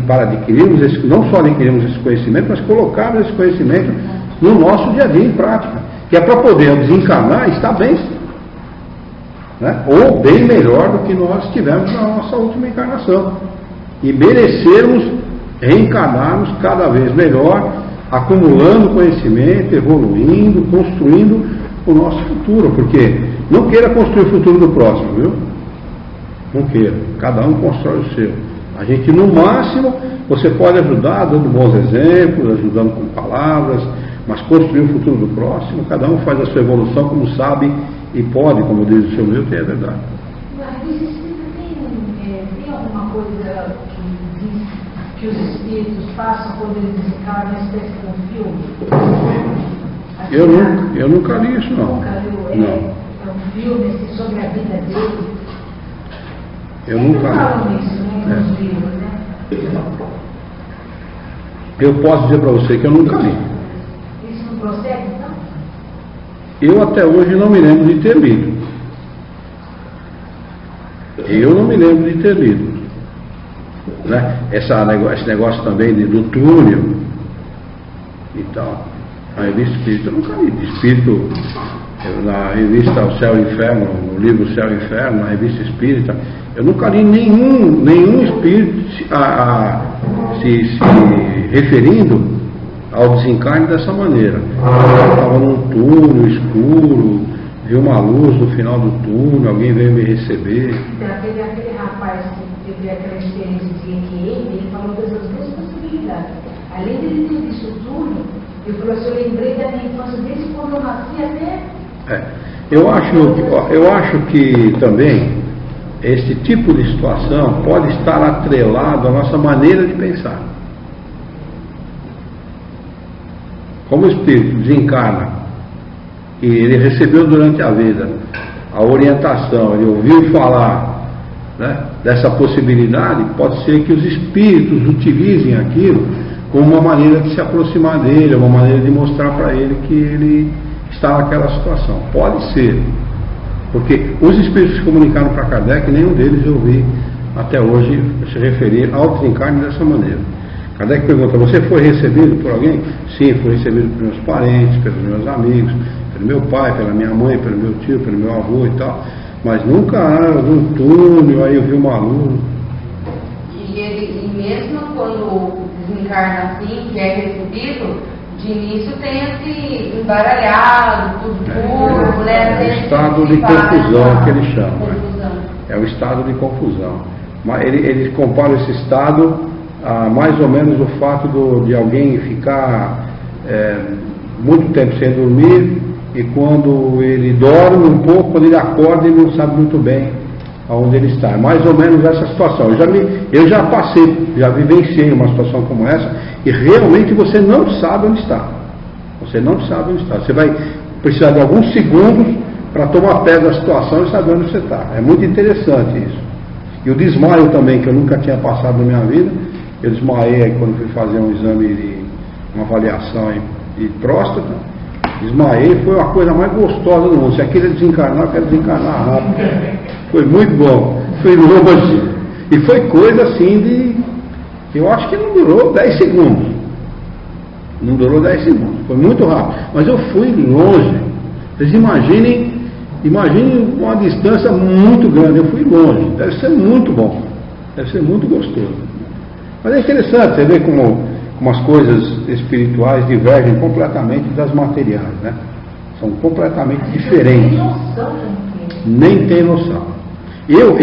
para adquirirmos não só adquirirmos esse conhecimento, mas colocarmos esse conhecimento no nosso dia a dia em prática, que é para poder desencarnar e estar bem, né? Ou bem melhor do que nós tivemos na nossa última encarnação, e merecermos reencarnarmos cada vez melhor, acumulando conhecimento, evoluindo, construindo o nosso futuro, porque não queira construir o futuro do próximo, viu? Não queira, cada um constrói o seu. A gente, no máximo, você pode ajudar dando bons exemplos, ajudando com palavras, mas construir o futuro do próximo, cada um faz a sua evolução como sabe e pode, como diz o seu Milton, é verdade. Mas tem alguma coisa que os espíritos façam quando eles desencarnam, uma espécie de um filme? Eu nunca li isso, não. Nunca viu? Não. É um filme sobre a vida dele. Eu nunca falam isso, né, nos livros, né? Eu posso dizer para você que eu nunca li. Isso não procede, então? Eu até hoje não me lembro de ter lido. Eu não me lembro de ter lido. Né? Esse negócio também do túnel e tal. A revista Espírita eu nunca li. Espírito, na revista O Céu e o Inferno, no livro O Céu e o Inferno, na revista Espírita, eu nunca li nenhum espírito se referindo ao desencarne dessa maneira. Eu estava num túnel escuro, vi uma luz no final do túnel, alguém veio me receber. Teve aquele rapaz que teve aquela experiência de ele falou das duas possibilidades. Além de ele ter visto o túnel, ele falou assim, eu lembrei da minha infância desde quando eu nasci até... Eu acho que também esse tipo de situação pode estar atrelado à nossa maneira de pensar. Como o espírito desencarna e ele recebeu durante a vida a orientação, ele ouviu falar, né, dessa possibilidade, pode ser que os espíritos utilizem aquilo como uma maneira de se aproximar dele, uma maneira de mostrar para ele que ele está naquela situação. Pode ser. Porque os espíritos que comunicaram para Kardec, nenhum deles eu ouvi até hoje se referir ao desencarne dessa maneira. Kardec pergunta, você foi recebido por alguém? Sim, fui recebido pelos meus parentes, pelos meus amigos, pelo meu pai, pela minha mãe, pelo meu tio, pelo meu avô e tal. Mas nunca eu vi um túnel, aí eu vi uma luz. E mesmo quando desencarna assim, que é recebido, de início tem esse embaralhado, tudo turvo, né? É o estado de confusão que ele chama. É o estado de confusão. Mas ele compara esse estado a mais ou menos o fato de alguém ficar muito tempo sem dormir e quando ele dorme um pouco, quando ele acorda, ele não sabe muito bem aonde ele está. É mais ou menos essa situação. Eu já passei, já vivenciei uma situação como essa, e realmente você não sabe onde está. Você não sabe onde está. Você vai precisar de alguns segundos para tomar pé da situação e saber onde você está. É muito interessante isso. E o desmaio também, que eu nunca tinha passado na minha vida, eu desmaiei quando fui fazer um exame, uma avaliação de próstata, desmaiei, foi uma coisa mais gostosa do mundo. Se aquilo é desencarnar, eu quero desencarnar rápido. Foi muito bom, foi longe. E foi coisa assim eu acho que não durou 10 segundos. Não durou 10 segundos, foi muito rápido. Mas eu fui longe. Vocês imaginem uma distância muito grande. Eu fui longe. Deve ser muito bom. Deve ser muito gostoso. Mas é interessante, você vê como as coisas espirituais divergem completamente das materiais, né? São completamente diferentes. Nem tem noção. Eu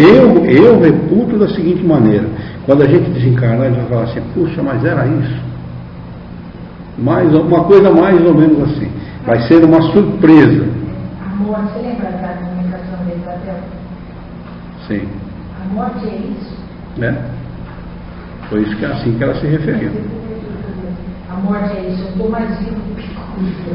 reputo da seguinte maneira: quando a gente desencarnar, a gente vai falar assim, puxa, mas era isso. Uma coisa mais ou menos assim. Vai ser uma surpresa. A morte, você lembra da comunicação dele, Platão? Sim. A morte é isso? Né? Foi isso assim que ela se referiu. A morte é isso, eu estou mais vivo do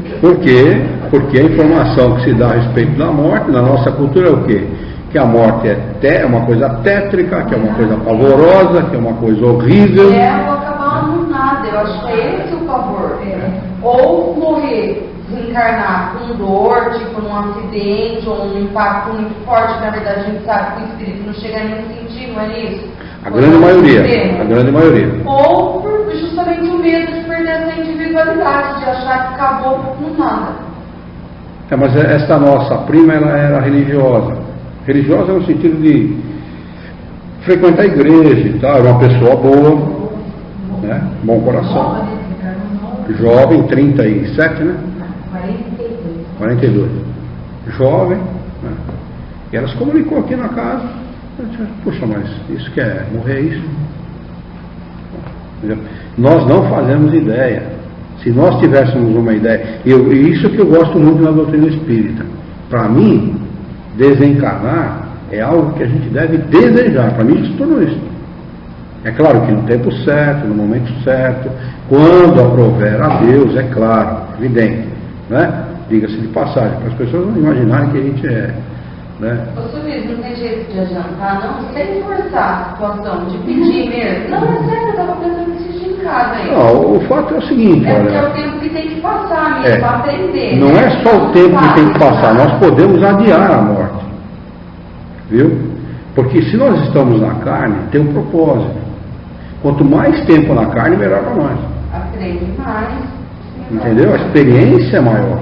que Por quê? Porque a informação que se dá a respeito da morte, na nossa cultura é o quê? Que a morte é uma coisa tétrica, que é uma coisa pavorosa, que é uma coisa horrível. Ou acabar no nada, eu acho que é esse o pavor. Ou morrer, desencarnar com dor, tipo num acidente, ou num impacto muito forte, que na verdade a gente sabe que o espírito não chega nem a sentir, não é isso? A grande maioria. Ou por justamente o medo de perder essa individualidade, de achar que acabou com nada. Mas essa nossa prima, ela era religiosa. Religiosa no sentido de frequentar a igreja e tal, era uma pessoa boa, né? Bom coração. Jovem, 37, né? 42. Jovem, né? E ela se comunicou aqui na casa. Puxa, mas isso que é morrer isso? Nós não fazemos ideia. Se nós tivéssemos uma ideia, e isso que eu gosto muito na doutrina espírita. Para mim, desencarnar é algo que a gente deve desejar. Para mim, isso tornou isso. É claro que no tempo certo, no momento certo, quando aprover a Deus, é claro, evidente, né? Diga-se de passagem, para as pessoas não imaginarem que a gente é, né? Ô, Luiz, não tem jeito de adiantar, não? Sem forçar a situação, de pedir mesmo. Não, é sério, eu estava pensando em assistir em casa aí. Não, o fato é o seguinte, porque olha... é o tempo que tem que passar mesmo, para aprender. Não é só o tempo que tem que passar, nós podemos adiar a morte. Viu? Porque se nós estamos na carne, tem um propósito. Quanto mais tempo na carne, melhor para nós. Aprende mais. Entendeu? A experiência é maior.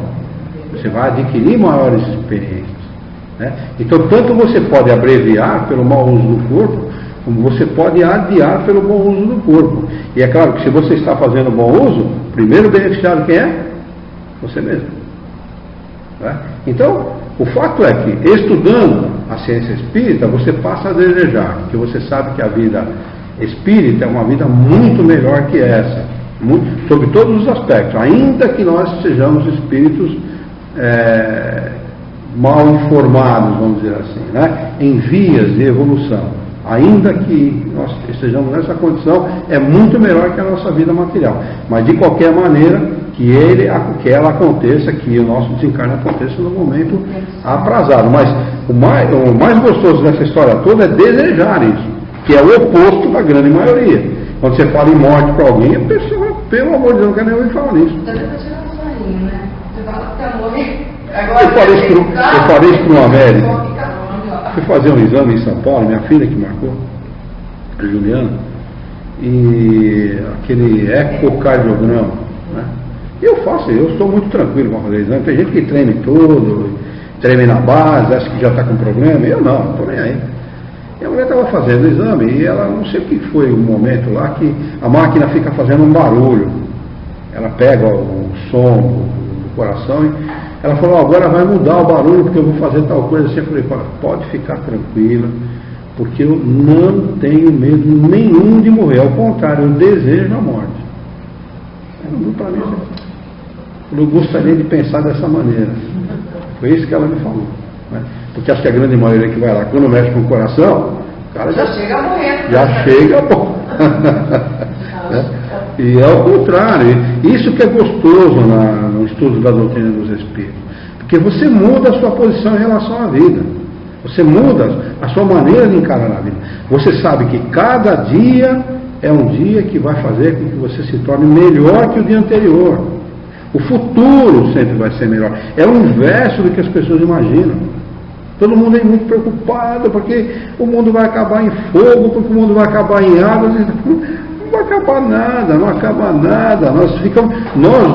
Você vai adquirir maiores experiências. Né? Então, tanto você pode abreviar pelo mau uso do corpo, como você pode adiar pelo bom uso do corpo. E é claro que se você está fazendo bom uso, o primeiro beneficiado quem é? Você mesmo. Né? Então, o fato é que, estudando a ciência espírita, você passa a desejar, porque você sabe que a vida espírita é uma vida muito melhor que essa, sobre todos os aspectos, ainda que nós sejamos espíritos mal informados, vamos dizer assim, né? Em vias de evolução, ainda que nós estejamos nessa condição, é muito melhor que a nossa vida material, mas de qualquer maneira que ela aconteça, que o nosso desencarne aconteça no momento aprazado. Mas o mais gostoso dessa história toda é desejar isso, que é o oposto da grande maioria. Quando você fala em morte para alguém, a pessoa, pelo amor de Deus, não quer nem ouvir falar nisso. Então você vai tirar um soninho, né? Você fala que tá morrendo. Eu falei isso para uma médica. Fui fazer um exame em São Paulo, minha filha que marcou, a Juliana, e aquele ecocardiograma, né? Eu estou muito tranquilo para fazer exame. Tem gente que treme tudo, treme na base, acha que já está com problema. Eu não estou nem aí. E a mulher estava fazendo o exame e ela, não sei o que foi o momento lá, que a máquina fica fazendo um barulho. Ela pega o som do coração e ela falou, agora vai mudar o barulho porque eu vou fazer tal coisa assim. Eu falei, pode ficar tranquila, porque eu não tenho medo nenhum de morrer. Ao contrário, eu desejo a morte. Eu gostaria de pensar dessa maneira. Foi isso que ela me falou. Né? Porque acho que a grande maioria que vai lá, quando mexe com o coração, o cara Já chega morrendo. já chega bom. E é o contrário. Isso que é gostoso no estudo da doutrina dos Espíritos. Porque você muda a sua posição em relação à vida. Você muda a sua maneira de encarar a vida. Você sabe que cada dia é um dia que vai fazer com que você se torne melhor que o dia anterior. O futuro sempre vai ser melhor. É o inverso do que as pessoas imaginam. Todo mundo é muito preocupado porque o mundo vai acabar em fogo, porque o mundo vai acabar em água. Não vai acabar nada, não acaba nada. Nós,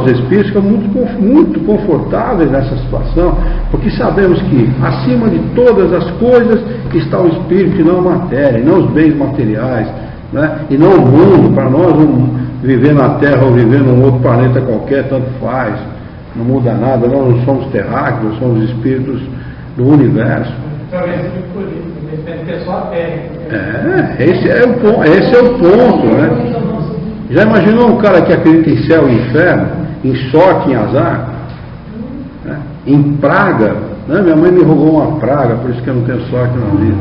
os espíritos, ficamos muito confortáveis nessa situação, porque sabemos que acima de todas as coisas está o espírito e não a matéria, e não os bens materiais, né? E não o mundo. Para nós, viver na Terra ou viver num outro planeta qualquer, tanto faz, não muda nada. Nós não somos terráqueos, somos espíritos do universo. Talvez seja por isso, depende de só a Terra. Esse é o ponto, né? Já imaginou um cara que acredita em céu e inferno, em sorte, em azar, né? Em praga? Né? Minha mãe me rogou uma praga, por isso que eu não tenho sorte na vida.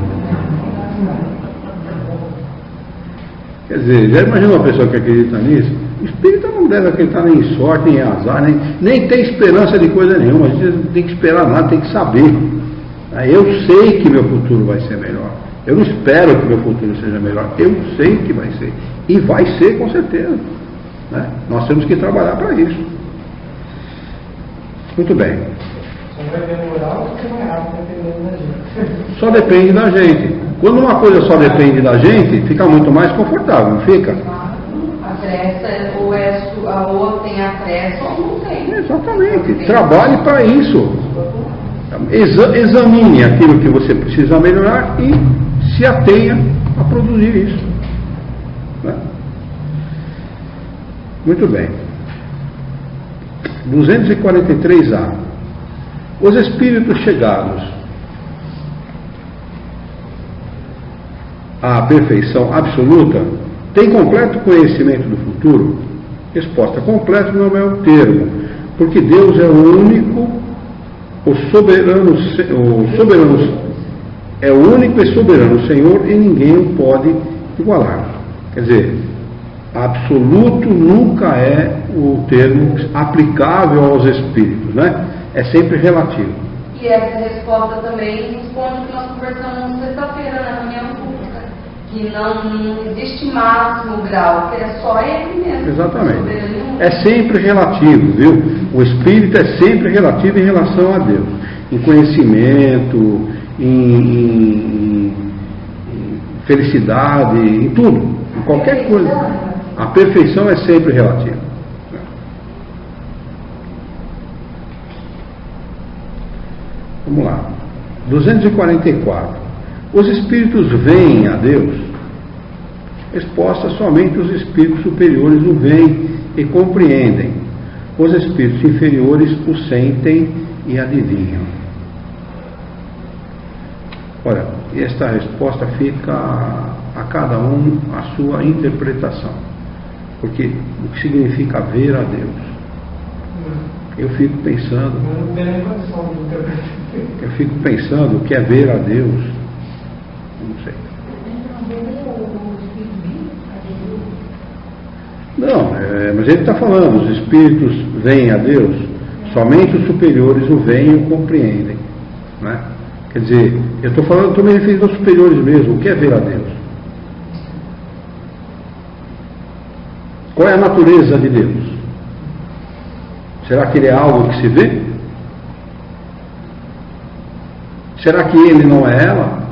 Quer dizer, já imaginou uma pessoa que acredita nisso? O espírita não deve acreditar nem em sorte, nem em azar, nem tem esperança de coisa nenhuma. A gente não tem que esperar nada, tem que saber. Eu sei que meu futuro vai ser melhor. Eu não espero que meu futuro seja melhor. Eu sei que vai ser. E vai ser com certeza. Né? Nós temos que trabalhar para isso. Muito bem. Só vai demorar ou demorar, dependendo da gente. Só depende da gente. Quando uma coisa só depende da gente, fica muito mais confortável, não fica? A pressa, ou tem a pressa ou não tem. Exatamente. Trabalhe para isso. Examine aquilo que você precisa melhorar e se atenha a produzir isso. Né? Muito bem. 243A. Os espíritos chegados à perfeição absoluta têm completo conhecimento do futuro? Resposta: completo não é o termo, porque Deus é o único. O soberano é o único e soberano Senhor e ninguém o pode igualar. Quer dizer, absoluto nunca é o termo aplicável aos espíritos, né? É sempre relativo. E essa resposta também responde o que nós conversamos sexta-feira na reunião pública, que não existe máximo grau, que é só ele mesmo. Exatamente. É sempre relativo, viu? O espírito é sempre relativo em relação a Deus. Em conhecimento, em felicidade, em tudo. Em qualquer coisa. A perfeição é sempre relativa. Vamos lá. 244. Os espíritos veem a Deus? Resposta: somente os espíritos superiores o veem e compreendem. Os espíritos inferiores o sentem e adivinham. Olha, esta resposta fica a cada um a sua interpretação. Porque o que significa ver a Deus? Eu fico pensando. Eu fico pensando o que é ver a Deus. Não sei. Não, mas ele está falando, os espíritos veem a Deus, somente os superiores o veem e o compreendem. Né? Quer dizer, eu estou me referindo aos superiores mesmo, o que é ver a Deus? Qual é a natureza de Deus? Será que ele é algo que se vê? Será que ele não é ela?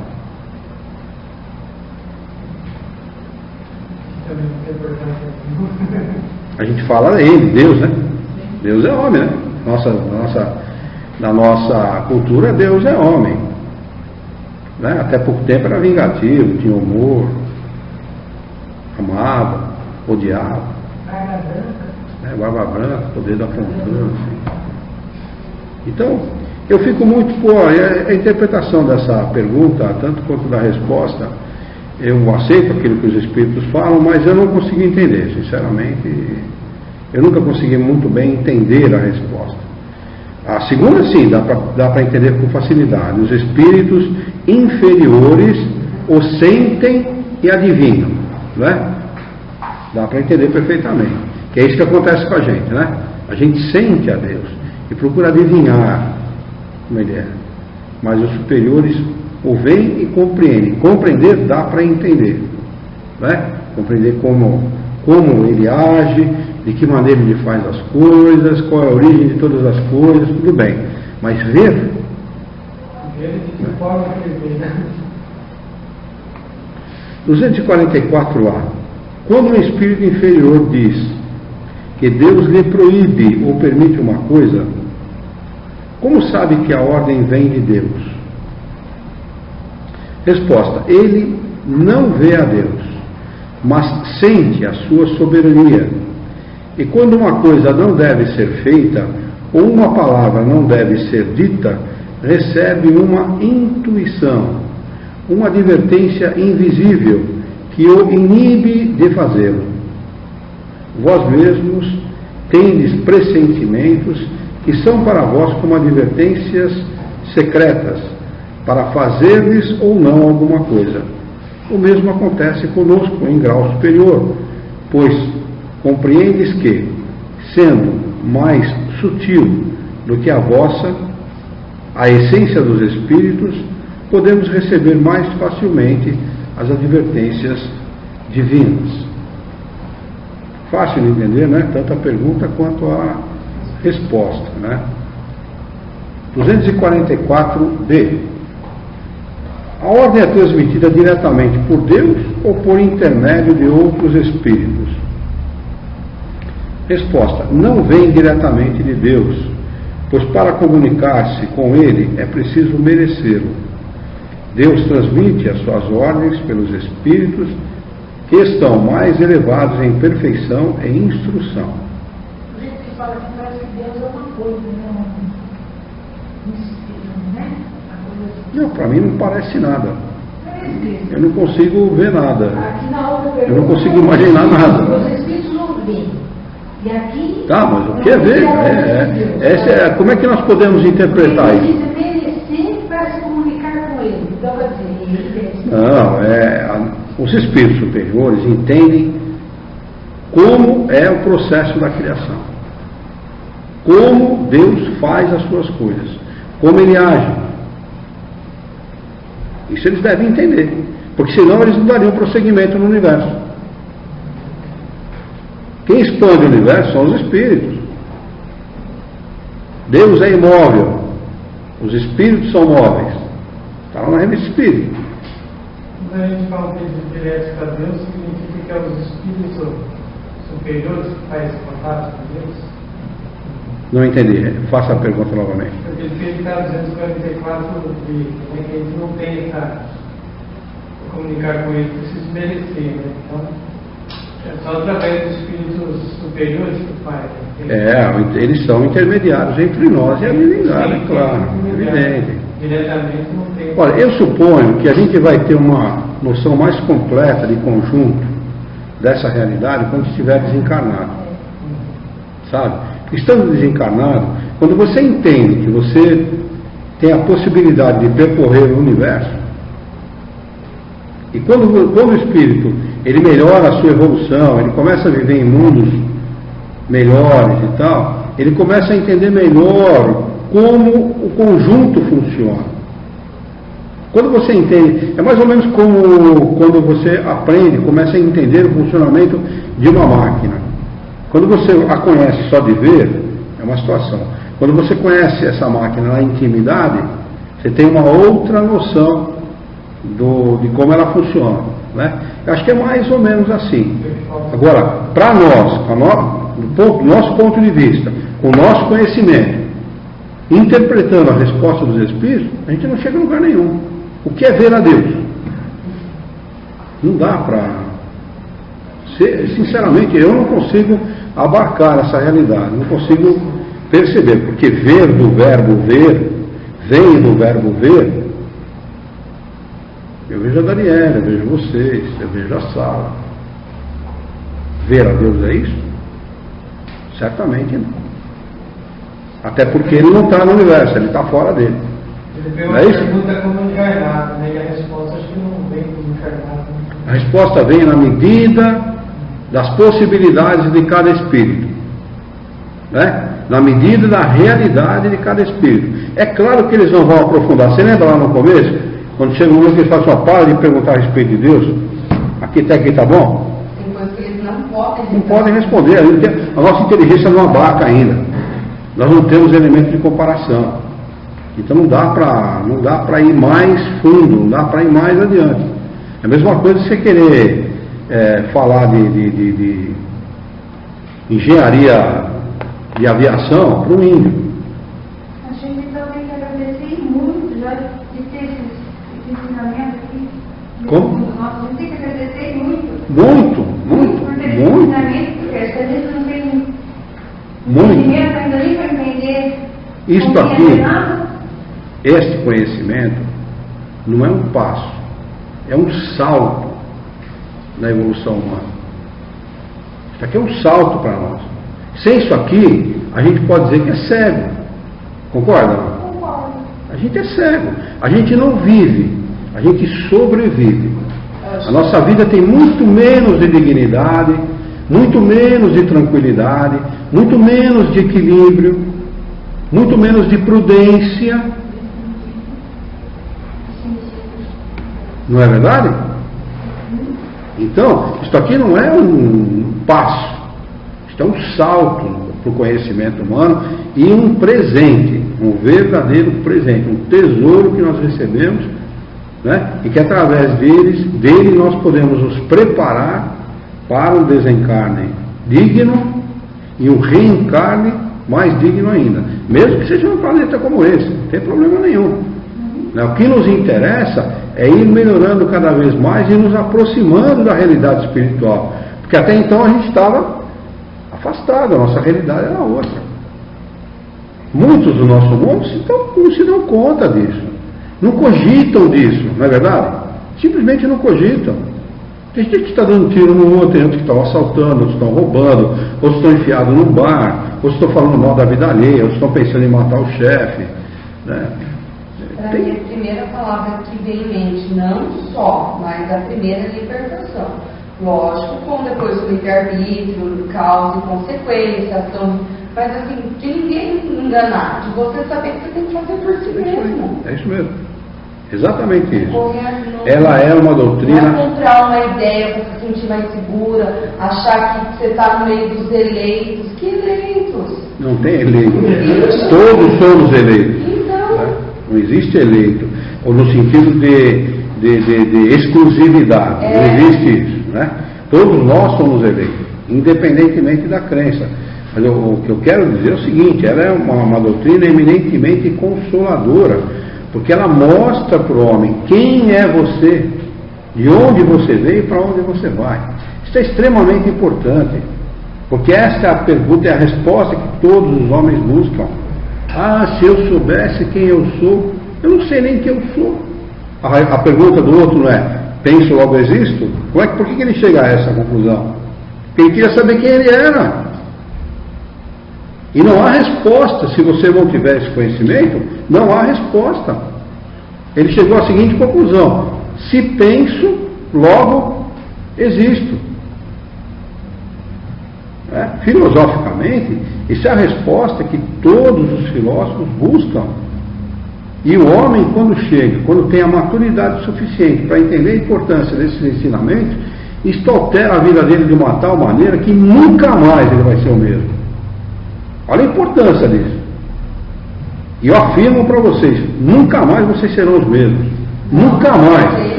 A gente fala ele, Deus, né? Deus é homem, né? Na nossa cultura, Deus é homem. Né? Até pouco tempo era vingativo, tinha humor, amava, odiava. Barba branca, poder da pontura. Assim. Então, eu fico muito por a interpretação dessa pergunta, tanto quanto da resposta. Eu aceito aquilo que os espíritos falam, mas eu não consegui entender, sinceramente. Eu nunca consegui muito bem entender a resposta. A segunda, sim, dá para entender com facilidade. Os espíritos inferiores o sentem e adivinham, não é? Dá para entender perfeitamente. Que é isso que acontece com a gente, né? A gente sente a Deus e procura adivinhar como Ele é. Mas os superiores o veem e compreendem. Compreender dá para entender, não é? Compreender como Ele age, de que maneira Ele faz as coisas, qual é a origem de todas as coisas, tudo bem. Mas ver... Ver de que forma que Ele vê, né? 244A. Quando um espírito inferior diz que Deus lhe proíbe ou permite uma coisa, como sabe que a ordem vem de Deus? Resposta: ele não vê a Deus, mas sente a sua soberania. E quando uma coisa não deve ser feita, ou uma palavra não deve ser dita, recebe uma intuição, uma advertência invisível que o inibe de fazê-lo. Vós mesmos tendes pressentimentos que são para vós como advertências secretas, para fazer-lhes ou não alguma coisa. O mesmo acontece conosco em grau superior, pois compreendes que, sendo mais sutil do que a vossa, a essência dos espíritos, podemos receber mais facilmente as advertências divinas. Fácil de entender, né? Tanto a pergunta quanto a resposta, né? 244B. A ordem é transmitida diretamente por Deus ou por intermédio de outros espíritos? Resposta: não vem diretamente de Deus, pois para comunicar-se com Ele é preciso merecê-lo. Deus transmite as suas ordens pelos espíritos que estão mais elevados em perfeição e instrução. O jeito que fala que parece que Deus é uma coisa, né? Não, para mim não parece nada. Eu não consigo ver nada. Eu não consigo imaginar nada. Os espíritos não veem. E aqui... Tá, mas o que é ver? Como é que nós podemos interpretar isso? Merecer para se comunicar com Ele. Então, vai dizer, não, os espíritos superiores entendem como é o processo da criação, como Deus faz as suas coisas, como Ele age. Isso eles devem entender, porque senão eles não dariam prosseguimento no universo. Quem expande o universo são os espíritos. Deus é imóvel, os espíritos são móveis. Está lá na revista Espírito. Quando a gente fala que eles diretos para Deus, significa que é os espíritos superiores que fazem contato com Deus? Não entendi. Faça a pergunta novamente. Porque ele fez cada 244 que a gente não tem essa comunicar com ele, precisa merecer, né? Então, é só através dos espíritos superiores que faz. Eles são intermediários entre nós e a divindade, é claro, evidente. Diretamente não tem. Olha, eu suponho que a gente vai ter uma noção mais completa de conjunto dessa realidade quando estiver desencarnado. Sabe? Estando desencarnado, quando você entende que você tem a possibilidade de percorrer o universo, e quando o espírito ele melhora a sua evolução, ele começa a viver em mundos melhores e tal, ele começa a entender melhor como o conjunto funciona. Quando você entende, é mais ou menos como quando você aprende, começa a entender o funcionamento de uma máquina. Quando você a conhece só de ver, é uma situação. Quando você conhece essa máquina na intimidade, você tem uma outra noção de como ela funciona, né? Eu acho que é mais ou menos assim. Agora, para nós, do nosso ponto de vista, com o nosso conhecimento, interpretando a resposta dos espíritos, a gente não chega a lugar nenhum. O que é ver a Deus? Não dá para... Sinceramente, eu não consigo abarcar essa realidade, não consigo perceber, porque ver do verbo ver, vem do verbo ver. Eu vejo a Daniela, eu vejo vocês, eu vejo a Sala. Ver a Deus é isso? Certamente não. Até porque ele não está no universo, ele está fora dele. Ele Não é isso? pergunta como encarnado, né? E a resposta acho que não vem como encarnado. A resposta vem na medida das possibilidades de cada espírito, né? Na medida da realidade de cada espírito. É claro que eles não vão aprofundar. Você lembra lá no começo, quando chega um momento que eles falam assim, para de perguntar a respeito de Deus, aqui está bom? Tem coisas que eles não podem Não podem responder. A nossa inteligência não abarca ainda. Nós não temos elemento de comparação. Então não dá para ir mais fundo, não dá para ir mais adiante. É a mesma coisa você querer falar de engenharia de aviação para um índio. A gente então tem que agradecer muito já de ter esse ensinamento aqui. Como? Nossa, a gente tem que agradecer muito. Muito. Por ter esse ensinamento, porque às vezes não tem conhecimento ainda nem para entender. Isto não aqui, nada. este conhecimento, não é um passo, é um salto na evolução humana. Isso aqui é um salto para nós. Sem isso aqui, a gente pode dizer que é cego. Concorda? Concordo. A gente é cego. A gente não vive, a gente sobrevive. A nossa vida tem muito menos de dignidade, muito menos de tranquilidade, muito menos de equilíbrio, muito menos de prudência. Não é verdade? Então, isso aqui não é um passo, isto é um salto para o conhecimento humano e um presente, um verdadeiro presente, um tesouro que nós recebemos, né? E que através dele nós podemos nos preparar para um desencarne digno e um reencarne mais digno ainda, mesmo que seja um planeta como esse, não tem problema nenhum. O que nos interessa é ir melhorando cada vez mais e nos aproximando da realidade espiritual, porque até então a gente estava afastado, a nossa realidade era outra. Muitos do nosso mundo não se dão conta disso, não cogitam disso, não é verdade? Simplesmente não cogitam. Tem gente que está dando tiro no outro, tem outros que estão assaltando, outros estão roubando, outros estão enfiados num bar, outros estão falando mal da vida alheia, outros estão pensando em matar o chefe, né? Para mim, a primeira palavra que vem em mente, não só, mas a primeira é libertação. Lógico, com depois o livre-arbítrio, causa e consequência, ação, mas assim, de ninguém enganar, de você saber que você tem que fazer por si mesmo. É isso mesmo. Exatamente isso. Não, ela é uma doutrina. Não é encontrar uma ideia para se sentir mais segura, achar que você está no meio dos eleitos. Que eleitos? Não tem eleito. Todos somos eleitos. Então. Né? Não existe eleito. Ou no sentido de exclusividade. Não existe isso. Né? Todos nós somos eleitos, independentemente da crença. Mas o que eu quero dizer é o seguinte: ela é uma doutrina eminentemente consoladora. Porque ela mostra para o homem quem é você, de onde você veio e para onde você vai. Isso é extremamente importante, porque esta é a pergunta, é a resposta que todos os homens buscam. Ah, se eu soubesse quem eu sou, eu não sei nem quem eu sou. A pergunta do outro não é, penso logo existo? Por que ele chega a essa conclusão? Porque ele queria saber quem ele era. E não há resposta, se você não tiver esse conhecimento, não há resposta. Ele chegou à seguinte conclusão: se penso, logo existo. Filosoficamente, isso é a resposta que todos os filósofos buscam. E o homem, quando tem a maturidade suficiente para entender a importância desses ensinamentos, isto altera a vida dele de uma tal maneira que nunca mais ele vai ser o mesmo. Olha a importância disso. E eu afirmo para vocês, nunca mais vocês serão os mesmos. Nunca mais.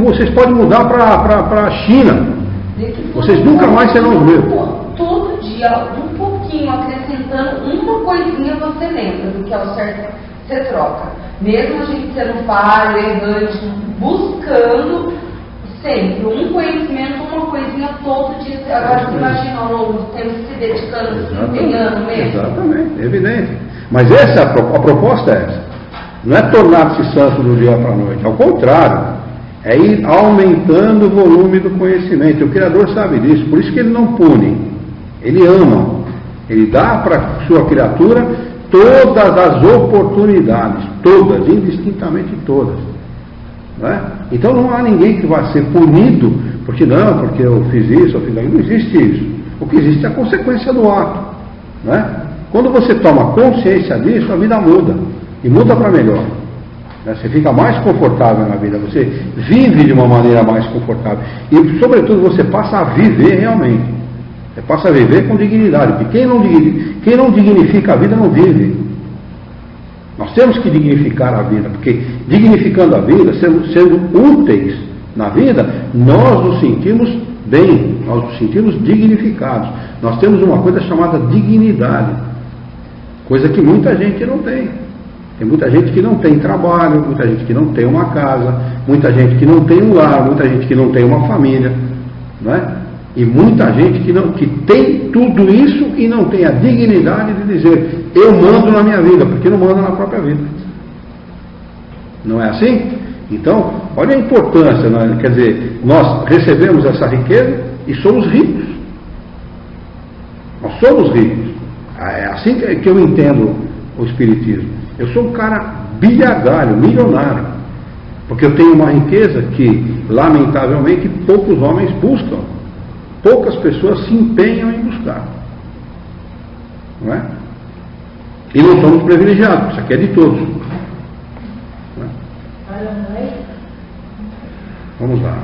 Vocês podem mudar para a China. Vocês nunca mais serão os mesmos. Todo dia, um pouquinho, acrescentando uma coisinha, você lembra do que é o certo, você troca. Mesmo a gente sendo falho, errante, buscando sempre um conhecimento, uma coisinha todo dia. Agora você imagina ao longo do tempo se dedicando, se empenhando mesmo. Exatamente, é evidente. Mas a proposta é essa. Não é tornar-se santo do dia para a noite. Ao contrário, é ir aumentando o volume do conhecimento. O Criador sabe disso, por isso que ele não pune. Ele ama. Ele dá para a sua criatura todas as oportunidades, todas, indistintamente todas. Não é? Então não há ninguém que vai ser punido, porque eu fiz isso, eu fiz aquilo. Não existe isso. O que existe é a consequência do ato. Não é? Quando você toma consciência disso, a vida muda. E muda para melhor. Você fica mais confortável na vida, você vive de uma maneira mais confortável. E, sobretudo, você passa a viver realmente. Você passa a viver com dignidade. Porque quem não dignifica a vida não vive. Nós temos que dignificar a vida, porque dignificando a vida, sendo úteis na vida, nós nos sentimos bem, nós nos sentimos dignificados. Nós temos uma coisa chamada dignidade, coisa que muita gente não tem. Tem muita gente que não tem trabalho, muita gente que não tem uma casa, muita gente que não tem um lar, muita gente que não tem uma família, não é? E muita gente que tem tudo isso e não tem a dignidade de dizer, eu mando na minha vida, porque não manda na própria vida. Não é assim? Então, olha a importância, né? Quer dizer, nós recebemos essa riqueza e somos ricos. Nós somos ricos. É assim que eu entendo o Espiritismo. Eu sou um cara bilhardário, milionário, porque eu tenho uma riqueza que, lamentavelmente, poucos homens buscam. Poucas pessoas se empenham em buscar. Não é? E não somos privilegiados, isso aqui é de todos. Não é? Vamos lá.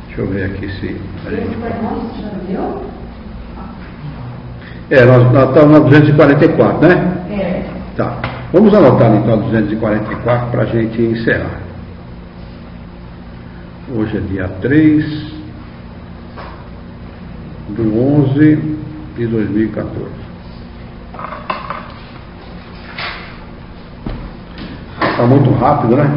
Deixa eu ver aqui se a gente... nós estamos na 244, né? É. Tá. Vamos anotar então a 244 para a gente encerrar. Hoje é dia 3 do 11 de 2014. Está muito rápido, né?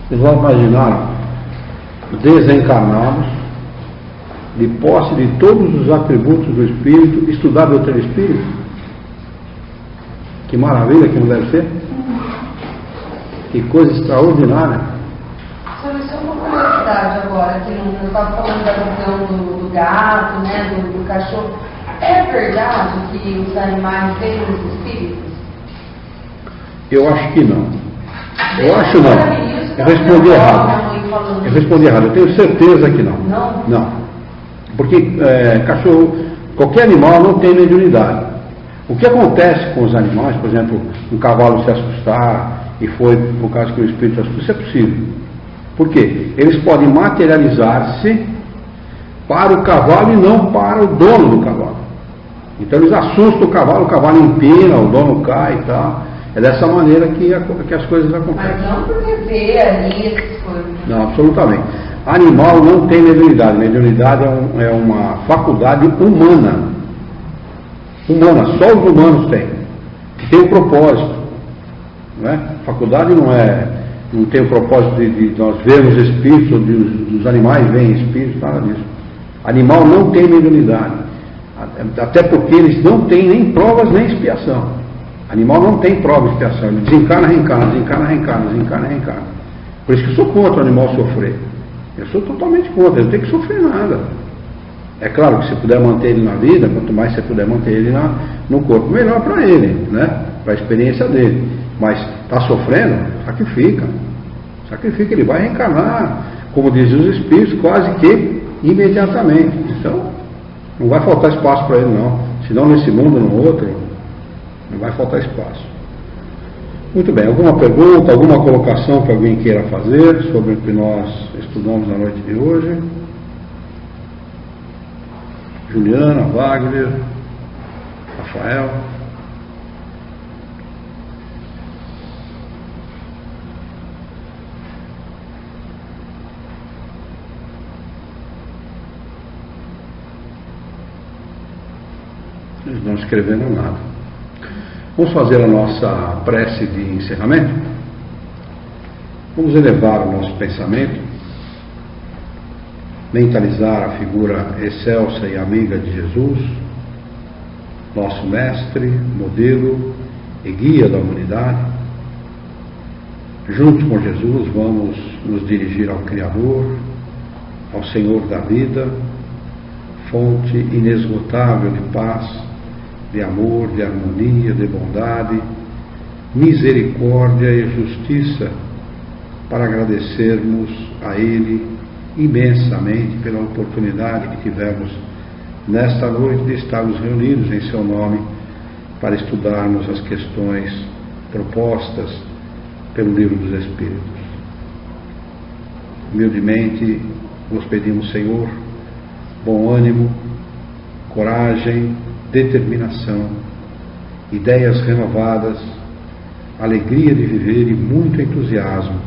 Vocês vão imaginar desencarnados, de posse de todos os atributos do Espírito, estudar a doutrina espírita? Que maravilha que não deve ser? Que coisa extraordinária. Só uma curiosidade agora, que eu estava falando da visão do gato, né, do cachorro. É verdade que os animais têm os espíritos? Eu acho que não. Eu acho não. Eu respondi errado. Eu tenho certeza que não. Não. Porque cachorro, qualquer animal não tem mediunidade. O que acontece com os animais, por exemplo, um cavalo se assustar e foi por causa que o espírito assustou, isso é possível. Por quê? Eles podem materializar-se para o cavalo e não para o dono do cavalo. Então eles assustam o cavalo empina, o dono cai e tal. É dessa maneira que as coisas acontecem. Mas não porque vê ali essas coisas. Não, absolutamente. Animal não tem mediunidade. Mediunidade é uma faculdade humana. Só os humanos têm. Que tem um propósito. Não é? Faculdade não tem o propósito de nós vermos espíritos, ou dos animais veem espíritos, nada disso. Animal não tem mediunidade. Até porque eles não têm nem provas nem expiação. Animal não tem prova de expiação. Ele desencarna, reencarna, desencarna, reencarna, desencarna, reencarna. Por isso que eu sou contra o animal sofrer. Eu sou totalmente contra, ele não tem que sofrer nada. É claro que se puder manter ele na vida, quanto mais você puder manter ele no corpo, melhor para ele, né? Para a experiência dele. Mas está sofrendo, sacrifica. Sacrifica, ele vai reencarnar, como dizem os espíritos, quase que imediatamente. Então, não vai faltar espaço para ele não. Senão nesse mundo, no outro, não vai faltar espaço. Muito bem, alguma pergunta, alguma colocação que alguém queira fazer sobre o que nós estudamos na noite de hoje? Juliana, Wagner, Rafael. Eles não escreveram nada. Vamos fazer a nossa prece de encerramento? Vamos elevar o nosso pensamento, mentalizar a figura excelsa e amiga de Jesus, nosso mestre, modelo e guia da humanidade. Juntos com Jesus, vamos nos dirigir ao Criador, ao Senhor da vida, fonte inesgotável de paz, de amor, de harmonia, de bondade, misericórdia e justiça, para agradecermos a Ele imensamente pela oportunidade que tivemos nesta noite de estarmos reunidos em Seu nome para estudarmos as questões propostas pelo Livro dos Espíritos. Humildemente vos pedimos, Senhor, bom ânimo, coragem, determinação, ideias renovadas, alegria de viver e muito entusiasmo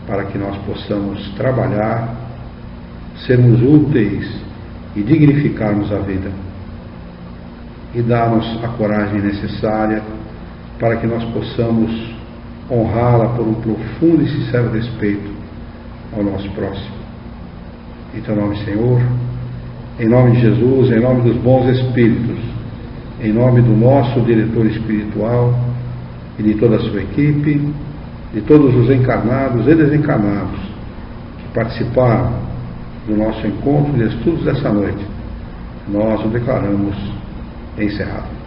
para que nós possamos trabalhar, sermos úteis e dignificarmos a vida. E dar-nos a coragem necessária para que nós possamos honrá-la por um profundo e sincero respeito ao nosso próximo. Em teu nome, Senhor, em nome de Jesus, em nome dos bons espíritos, em nome do nosso diretor espiritual e de toda a sua equipe, de todos os encarnados e desencarnados que participaram do nosso encontro de estudos dessa noite, nós o declaramos encerrado.